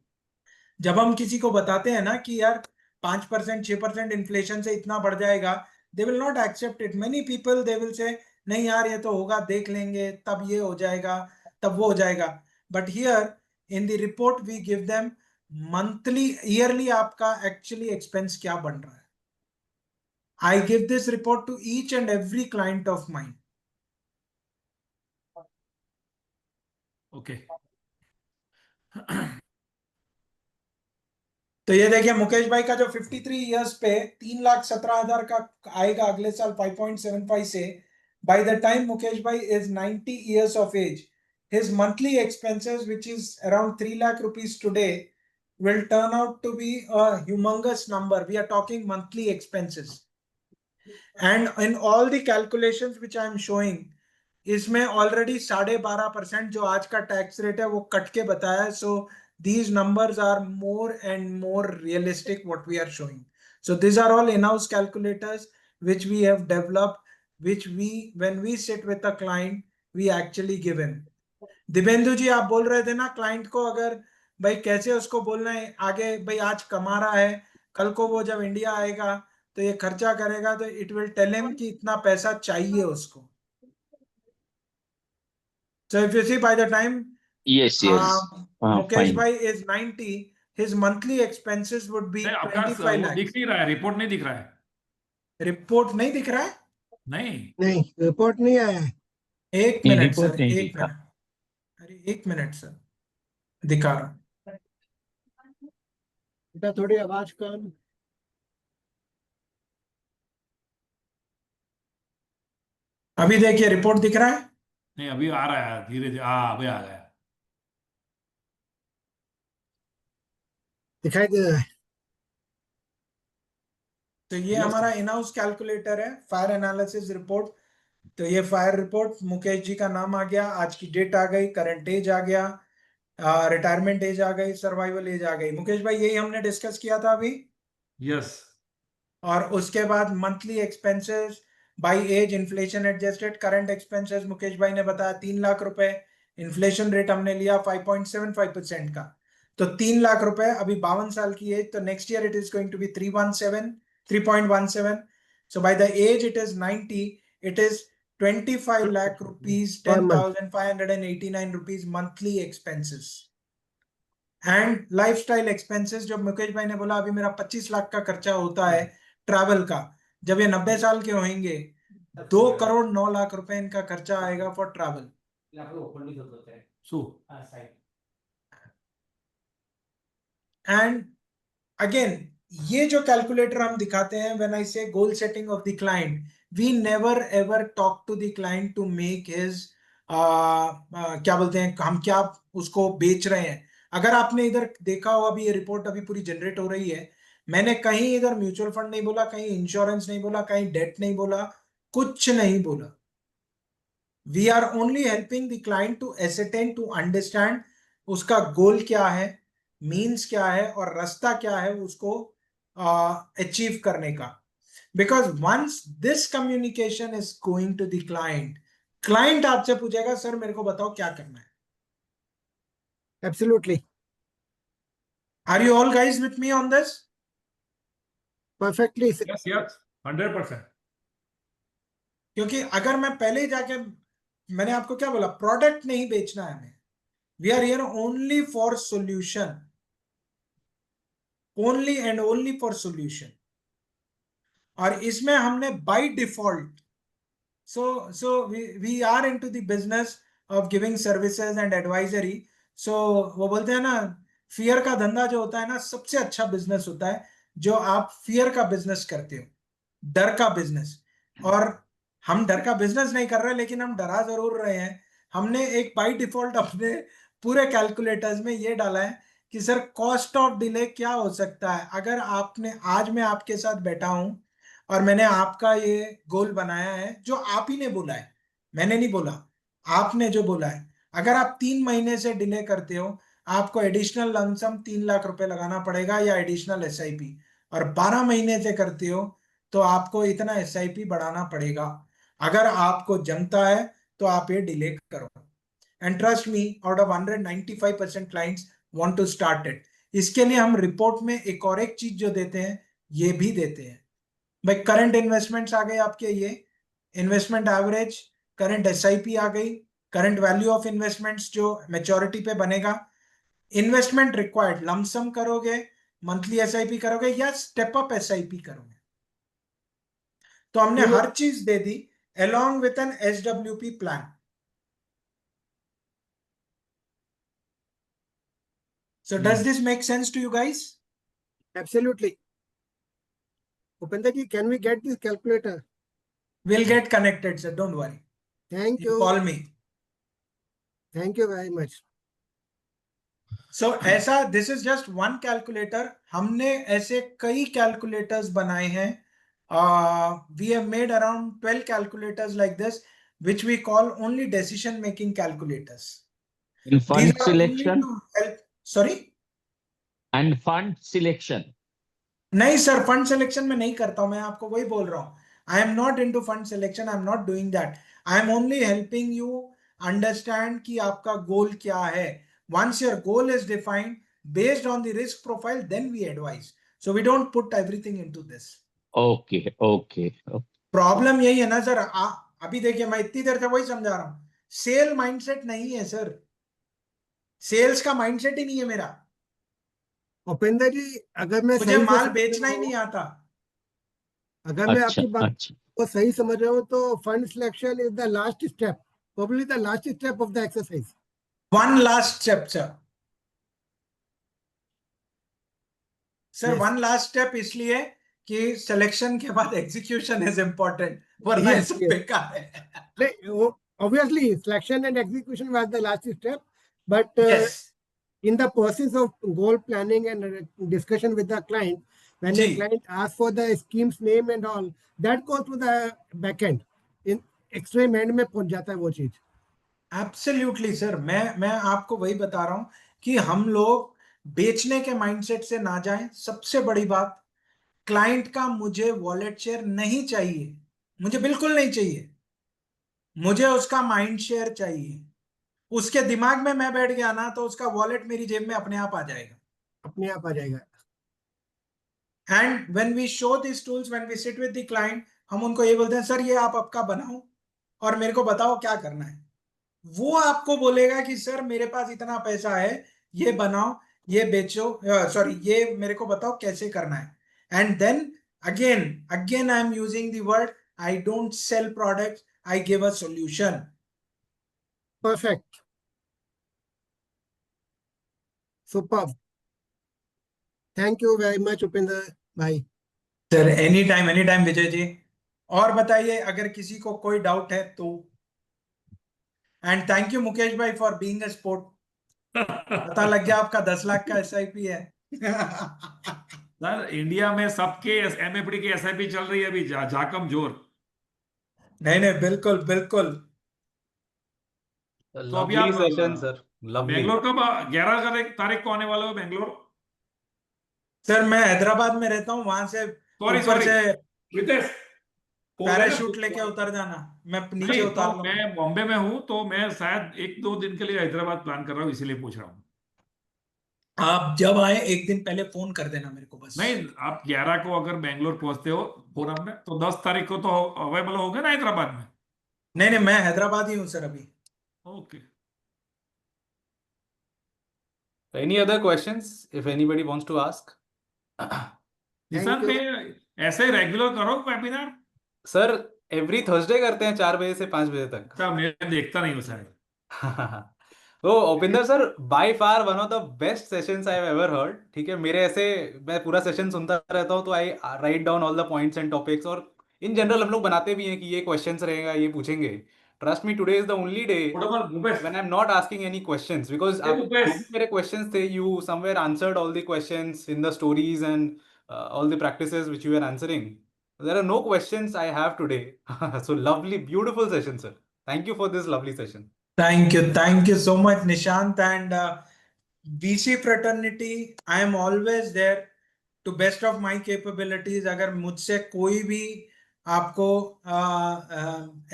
जब हम किसी को बताते हैं ना कि यार 5% 6% इन्फ्लेशन से इतना बढ़ जाएगा, they will not accept it. Many people they will say नहीं यार ये तो होगा, देख लेंगे, तब ये हो जाएगा, तब वो हो जाएगा। But here in the report we give them monthly yearly आपका एक्चुअली एक्सपेंस क्या बन रहा है. I give this report to each and every client of mine. Okay. तो ये देखिए मुकेश भाई का जो 53 इयर्स पे 3,17,000 का आएगा अगले साल 5.75 से. By the time Mukesh bhai is 90 years of age, his monthly expenses, which is around 3 lakh rupees today, will turn out to be a humongous number. We are talking monthly expenses. And in all the calculations which I am showing, इसमें already 12.5% जो आज का tax rate है वो cut के बताया है. सो these numbers are more and more realistic what we are showing. So these are all in-house calculators which we have developed, which we, when we sit with a client, we actually give him. Divyendu जी आप बोल रहे थे ना client को अगर भाई कैसे उसको बोलना है आगे, भाई आज कमा रहा है, कल को वो जब इंडिया आएगा तो ये खर्चा करेगा, तो इट विल टेल हिम कि इतना पैसा चाहिए उसको. So if you see by the time Yes, yes. Mukesh Fine. bhai is 90, his monthly expenses would be नहीं, आपका 25 वो दिख lakhs. नहीं रहा है, रिपोर्ट नहीं दिख रहा है. रिपोर्ट नहीं दिख रहा है. नहीं. नहीं, रिपोर्ट नहीं आया है. एक नहीं, मिनट रिपोर्ट सर, नहीं एक दिखा. मिनट. अरे एक मिनट सर, दिखा रहा हूं. बेटा थोड़ी आवाज कम. अभी देखिए रिपोर्ट दिख रहा है. नहीं, अभी आ रहा है धीरे धीरे. हाँ, अभी आ गया. दिखाई दे रहा है. तो ये Yes, हमारा sir. इन हाउस कैलकुलेटर है, फायर एनालिसिस रिपोर्ट. तो ये फायर रिपोर्ट, मुकेश जी का नाम आ गया, आज की डेट आ गई, करंट एज आ गया, रिटायरमेंट एज आ गई, सर्वाइवल एज आ गई. मुकेश भाई यही हमने डिस्कस किया था अभी. Yes. और उसके बाद monthly expenses by age inflation adjusted. Current expenses Mukesh bhai ने बताया 3 लाख रुपए. इन्फ्लेशन रेट हमने लिया 5.75% का. तो 3 लाख रुपए, अभी 52 साल की एज, तो next year it is going to be 3.17. So by the age it is 90, it is 25 lakh rupees, per month. 10,589 rupees monthly expenses. And lifestyle expenses, जो मुकेश भाई ने बोला अभी मेरा 25 लाख का खर्चा होता है ट्रैवल का, जब ये 90 साल के होंगे 2,09,00,000 रुपए इनका खर्चा आएगा for travel. So, and again ये जो कैलकुलेटर हम दिखाते हैं, when I say goal setting of the client, we never ever talk to the client to make his क्या बोलते हैं, हम क्या उसको बेच रहे हैं. अगर आपने इधर देखा हो, अभी ये रिपोर्ट अभी पूरी जनरेट हो रही है, मैंने कहीं इधर म्यूचुअल फंड नहीं बोला, कहीं इंश्योरेंस नहीं बोला, कहीं डेट नहीं बोला, कुछ नहीं बोला. We are only helping the client to ascertain, to understand उसका गोल क्या है, मीन्स क्या है और रास्ता क्या है उसको अचीव करने का. Because once this communication is going to the client, client आपसे पूछेगा सर मेरे को बताओ क्या करना है. Absolutely. Are you all guys with me on this? Perfectly. yes, yes, 100%. क्योंकि अगर मैं पहले ही जाके, मैंने आपको क्या बोला, प्रोडक्ट नहीं बेचना है हमें. We are here only for solution, only and only for solution. और इसमें हमने by default, so we are into the business of giving services and advisory. So वो बोलते हैं ना, फियर का धंधा जो होता है ना, सबसे अच्छा बिजनेस होता है जो आप फियर का बिजनेस करते हो, डर का बिजनेस. और हम डर का बिजनेस नहीं कर रहे, लेकिन हम डरा जरूर रहे हैं. हमने एक बाय डिफॉल्ट अपने पूरे कैलकुलेटर्स में ये डाला है कि सर कॉस्ट ऑफ डिले क्या हो सकता है. अगर आपने, आज मैं आपके साथ बैठा हूं और मैंने आपका ये गोल बनाया है जो आप ही ने बोला है, मैंने नहीं बोला, आपने जो बोला है. अगर आप 3 महीने से डिले करते हो, आपको एडिशनल लमसम 3 लाख रुपए लगाना पड़ेगा या एडिशनल एसआईपी. और 12 महीने से करते हो तो आपको इतना एसआईपी बढ़ाना पड़ेगा. अगर आपको जमता है तो आप ये डिले करो. And trust me, out of 195% clients want to start it. इसके लिए हम रिपोर्ट में एक और एक चीज जो देते हैं, ये भी देते हैं. भाई करंट इन्वेस्टमेंट्स आ गए आपके, ये इन्वेस्टमेंट एवरेज, करंट एसआईपी आ गई, करंट वैल्यू ऑफ इन्वेस्टमेंट्स जो मैच्योरिटी पे बनेगा, इन्वेस्टमेंट रिक्वायर्ड, लमसम करोगे, मंथली एसआईपी करोगे या स्टेप अप एसआईपी करोगे। तो हमने हर चीज दे दी along with an SWP plan. So does this make sense to you guys? Absolutely. Upender ji, can we get this calculator? We'll get connected, sir. Don't worry. Thank You you. call me. Thank you very much. So ऐसा, this is just one calculator. हमने ऐसे कई calculators बनाए हैं. We have made around 12 calculators like this, which we call only decision making calculators. In fund These are only selection to help. Sorry? and fund selection. नहीं sir, fund selection में नहीं करता हूं, मैं आपको वही बोल रहा हूं. I am not into fund selection, I am not doing that. I am only helping you understand कि आपका गोल क्या है. Once your goal is defined based on the risk profile, then we advise. So we don't put everything into this. Okay, okay, okay. Problem यही है ना sir. अभी देखिए, मैं इतनी देर से वही समझा रहा हूं. सेल माइंडसेट नहीं है सर, सेल्स का माइंडसेट ही नहीं है मेरा. उपेंद्र जी, अगर मैं मुझे सही से माल समझ बेचना रहा ही हूँ, नहीं आता. अगर मैं अच्छा, आपकी बात अच्छा. को सही समझ रहा हूँ तो fund selection is the last step, probably the last step of the exercise. One last step sir. Sir Yes. One last step इसलिए कि सिलेक्शन के बाद एग्जीक्यूशन इज इंपॉर्टेंट, वरना ये Yes, सब yes. बेकार है. Obviously, selection and execution was the last step, but yes in the process of goal planning and discussion with the client, when जी, a client asks for the scheme's name and all, that goes to the back end. In extreme end में पहुंच जाता है वो चीज. Absolutely sir. मैं आपको वही बता रहा हूं कि हम लोग बेचने के माइंडसेट से ना जाएं. सबसे बड़ी बात, क्लाइंट का मुझे वॉलेट शेयर नहीं चाहिए, मुझे बिल्कुल नहीं चाहिए. मुझे उसका माइंड शेयर चाहिए. उसके दिमाग में मैं बैठ गया ना, तो उसका वॉलेट मेरी जेब में अपने आप आ जाएगा. अपने आप आ जाएगा. And when we show this tools, when we sit with the client, हम उनको ये बोलते हैं, सर ये आप आपका बनाओ और मेरे को बताओ क्या करना है. वो आपको बोलेगा कि सर मेरे पास इतना पैसा है, ये बनाओ, ये बेचो, सॉरी ये मेरे को बताओ कैसे करना है. And then again again I am using the word, I don't sell products, I give a solution. Perfect. Superb. Thank you very much, Upendra bhai. Sir any time Vijay ji. और बताइए अगर किसी को कोई डाउट है तो. एंड थैंक यू मुकेश भाई for being a sport. पता लग गया आपका 10 लाख का एसआईपी है. सर इंडिया में सबके एमएफडी की एसआईपी चल रही है अभी, जाकम जोर. नहीं नहीं, बिल्कुल बिल्कुल. तो अभी लवली आप सेशन सर, लवली. बेंगलोर कब, 11 तारीख को आने वाले हो बेंगलोर? सर मैं हैदराबाद में रहता हूँ, वहां से सॉरी ऊपर सॉरी से रितेश, हो गया ना? पैराशूट लेके उतर जाना. मैं नीचे नहीं, उतार तो लूंगा. मैं बॉम्बे में हूं, तो मैं शायद 1-2 दिन के लिए हैदराबाद प्लान कर रहा हूँ, इसीलिए पूछ रहा हूँ. आप जब आए एक दिन पहले फोन कर देना मेरे को बस. नहीं, आप 11 को अगर बेंगलोर पहुंचते हो फोरम में, तो 10 तारीख को तो अवेलेबल होगे ना हैदराबाद में? नहीं नहीं, मैं हैदराबाद ही हूँ सर अभी. Okay. Any other questions if anybody wants to ask? निशान you. पे ऐसे रेगुलर करो वेबिनार. सर एवरी थर्सडे करते हैं 4 बजे से 5 बजे तक. अच्छा, मैं देखता नहीं हूँ शायद. तो Upinder sir, by far one of the best sessions I have ever heard. ठीक है, मेरे ऐसे मैं पूरा सेशन सुनता रहता हूँ, तो I write down all the points and topics. और इन जनरल हम लोग बनाते भी हैं कि ये क्वेश्चंस रहेगा, ये पूछेंगे. Trust me, today is the only day Bhupesh, when I'm not asking any questions, because ये आप भूपेश, जो भी मेरे questions थे, you somewhere answered all the questions in the stories and all the practices which you were answering. There are no questions I have today. So lovely, beautiful session, sir. Thank you for this lovely session. Thank you so much Nishant. And VC fraternity, I am always there to best of my capabilities. अगर मुझसे कोई भी आपको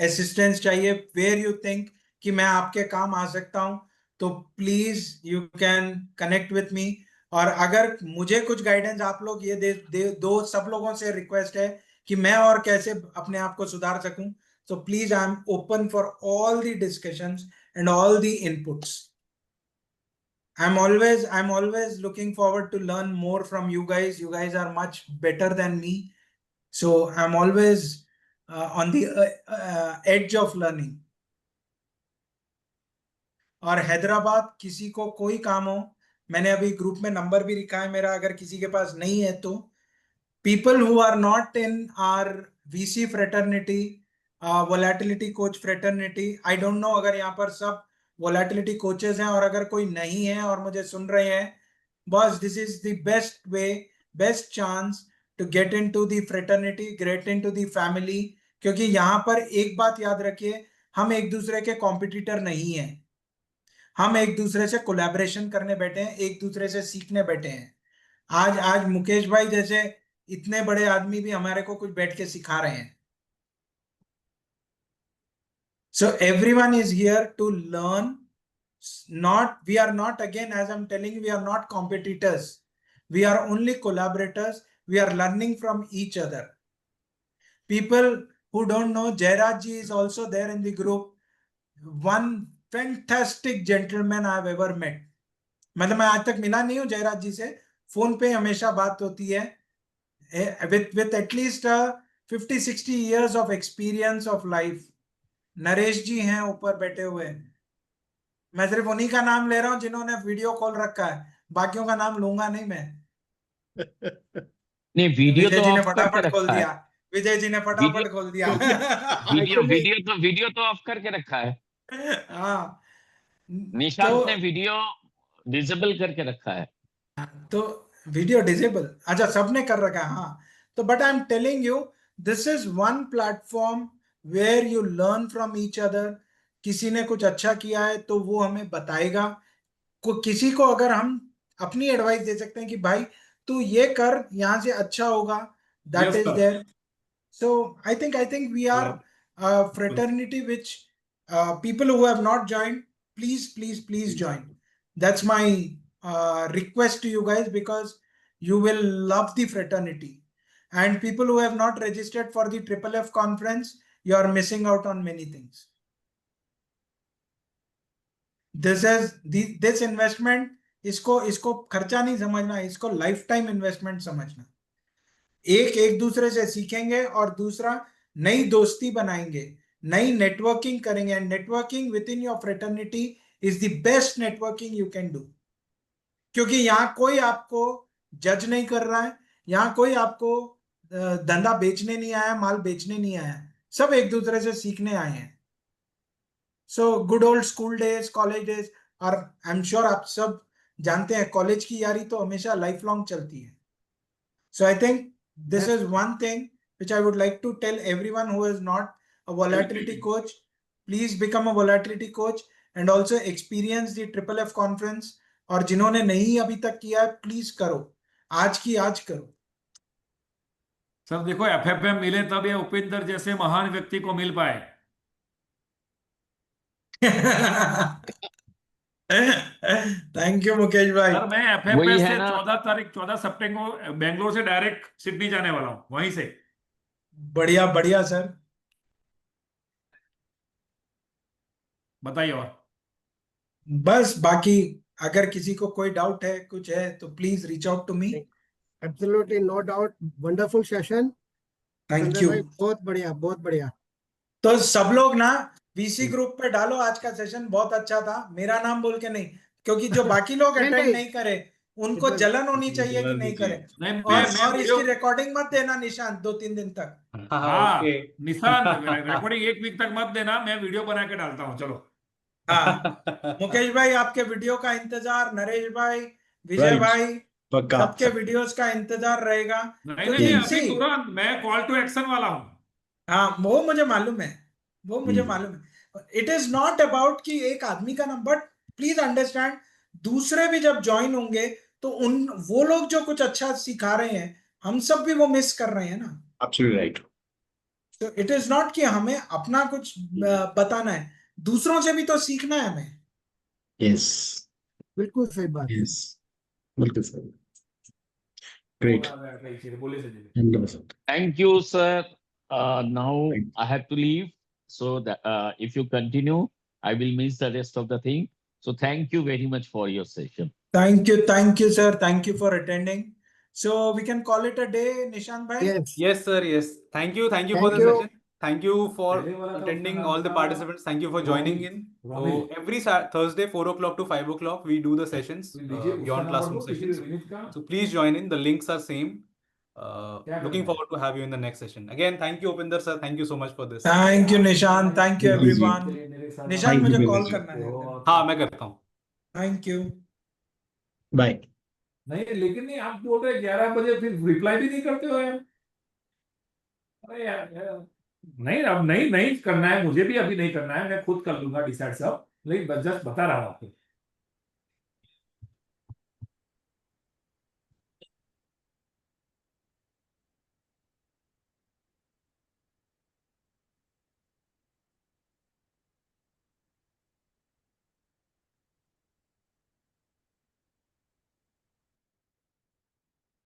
assistance चाहिए, where you think कि मैं आपके काम आ सकता हूं, तो please you can connect with me. और अगर मुझे कुछ गाइडेंस आप लोग ये दो, सब लोगों से रिक्वेस्ट है कि मैं और कैसे अपने आप को सुधार सकूं. So please, I'm open for all the discussions and all the inputs. I'm always looking forward to learn more from you guys. You guys are much better than me. So I'm always on the edge of learning. और हैदराबाद किसी को कोई काम हो, मैंने अभी group में number भी लिखा है मेरा, अगर किसी के पास नहीं है तो people who are not in our VC fraternity, volatility coach fraternity, I don't know अगर यहाँ पर सब volatility coaches हैं, और अगर कोई नहीं है और मुझे सुन रहे हैं, बस this is the best way, best chance to get into the fraternity, get into the family. क्योंकि यहाँ पर एक बात याद रखिए, हम एक दूसरे के कॉम्पिटिटर नहीं हैं, हम एक दूसरे से कोलैबोरेशन करने बैठे हैं, एक दूसरे से सीखने बैठे हैं। आज आज मुकेश भाई जैसे इतने बड़े आदमी भी हमारे को कुछ बैठ के सिखा रहे हैं। So everyone is here to learn. We are not, again, as I'm telling you, we are not competitors. We are only collaborators. We are learning from each other. People who don't know, Jairaj ji is also there in the group. One fantastic gentleman I have ever met. मतलब मैं आज तक मिला नहीं हूँ जयराज जी से, phone पे हमेशा बात होती है, with at least 50-60 years of experience of life. Naresh जी हैं ऊपर बैठे हुए, मैं सिर्फ उन्हीं का नाम ले रहा हूं जिन्होंने वीडियो कॉल रखा है, बाकियों का नाम लूंगा नहीं मैं। नहीं, वीडियो विजय तो जी ने ऑफ करके फटाफट खोल रखा है। दिया, विजय जी ने फटाफट खोल दिया। वीडियो तो ऑफ करके रखा है। हाँ, निशांत ने वीडियो डिसेबल करके रखा है। तो वीडियो डिसेबल, अच्छा सबने कर रखा है। हाँ, तो but I am telling you, this is one platform where you learn from each other. किसी ने कुछ अच्छा किया है तो वो हमें बताएगा, किसी को अगर हम अपनी एडवाइस दे सकते हैं कि भाई तू ये कर, यहाँ से अच्छा होगा, that is there. So I think we are a fraternity which people who have not joined, please join. That's my request to you guys, because you will love the fraternity. And people who have not registered for the FFF conference, you are missing out on many things. This investment, इसको खर्चा नहीं समझना, इसको life time investment समझना। एक दूसरे से सीखेंगे और दूसरा नई दोस्ती बनाएंगे, नई नेटवर्किंग करेंगे। And networking with in your fraternity is the best networking you can do, क्योंकि यहां कोई आपको जज नहीं कर रहा है, यहां कोई आपको धंधा बेचने नहीं आया, माल बेचने नहीं आया, सब एक दूसरे से सीखने आए हैं। So good old school days, college days, और आई एम श्योर आप सब जानते हैं कॉलेज की यारी तो हमेशा लाइफ लॉन्ग चलती है। So I think this is one thing which I would like to tell everyone who is not a volatility coach. Please become a volatility coach and also experience the FFF conference. और जिन्होंने नहीं अभी तक किया है, please करो, आज की आज करो। सर देखो, एफएफएम मिले तब ये उपेंद्र जैसे महान व्यक्ति को मिल पाए। थैंक यू मुकेश भाई। सर मैं एफएफएस से 14 सितंबर को बेंगलोर से डायरेक्ट सिडनी जाने वाला हूँ, वहीं से। बढ़िया बढ़िया सर, बताइए। और बस बाकी अगर किसी को कोई डाउट है, कुछ है, तो please reach out to me. Absolutely no doubt, wonderful session. Thank you, बहुत बढ़िया बहुत बढ़िया। तो सब लोग ना वीसी ग्रुप पे डालो, आज का सेशन बहुत अच्छा था, मेरा नाम बोल के नहीं, क्योंकि जो बाकी लोग अटेंड नहीं करे उनको जलन होनी चाहिए कि नहीं करे। और इसकी रिकॉर्डिंग मत देना निशांत 2-3 दिन तक। हाँ निशांत, रिकॉर्डिंग 1 वीक तक मत देना, मैं वीडियो बना के डालता हूँ। चलो हाँ, मुकेश भाई आपके वीडियो का इंतजार, नरेश भाई, विजय भाई, सबके वीडियोस का इंतजार रहेगा। नहीं, अभी तुरंत मैं कॉल टू एक्शन वाला हूँ। हाँ, वो मुझे मालूम है, वो मुझे मालूम है। इट इज नॉट अबाउट कि एक आदमी का नाम, बट प्लीज अंडरस्टैंड, दूसरे भी जब ज्वाइन होंगे तो वो लोग जो कुछ अच्छा सिखा रहे हैं, हम सब भी वो मिस कर रहे हैं ना। Absolutely right. तो इट इज नॉट कि हमें अपना कुछ बताना है, दूसरों से भी तो सीखना है हमें। यस, बिल्कुल सही बात। यस, बिल्कुल सही। Great, Thank you, sir. Now I have to leave, so that if you continue, I will miss the rest of the thing. So thank you very much for your session. Thank you, sir. Thank you for attending. So we can call it a day, Nishant bhai. Yes. Yes, sir. Yes. Thank you. Thank you for Thank the you. session. Thank you for पहले वाला था, attending उसका all नाम the था participants. Thank you for joining Robbie. in. Robbie. So every Thursday, 4 o'clock to 5 o'clock, we do the sessions, लीजिए उसका beyond number classroom दो किसी sessions. विनीत का So please join in. The links are same. क्या Looking करना है? forward to have you in the next session. Again, thank you, Upinder sir. Thank you so much for this. Thank you, Nishant. Thank you, Thank you, everyone. मेरे साथ Nishant, Thank you, मुझे Vinay call ji. करना है एकदम। हाँ, मैं करता हूँ. Thank you. Bye. नहीं लेकिन नहीं आप बोल रहे 11 बजे फिर रिप्लाई भी नहीं करते हो यार। अरे यार नहीं अब नहीं नहीं करना है मुझे भी अभी नहीं करना है मैं खुद कर लूंगा डिसाइड सब लेकिन जस्ट बता रहा हूँ आपको।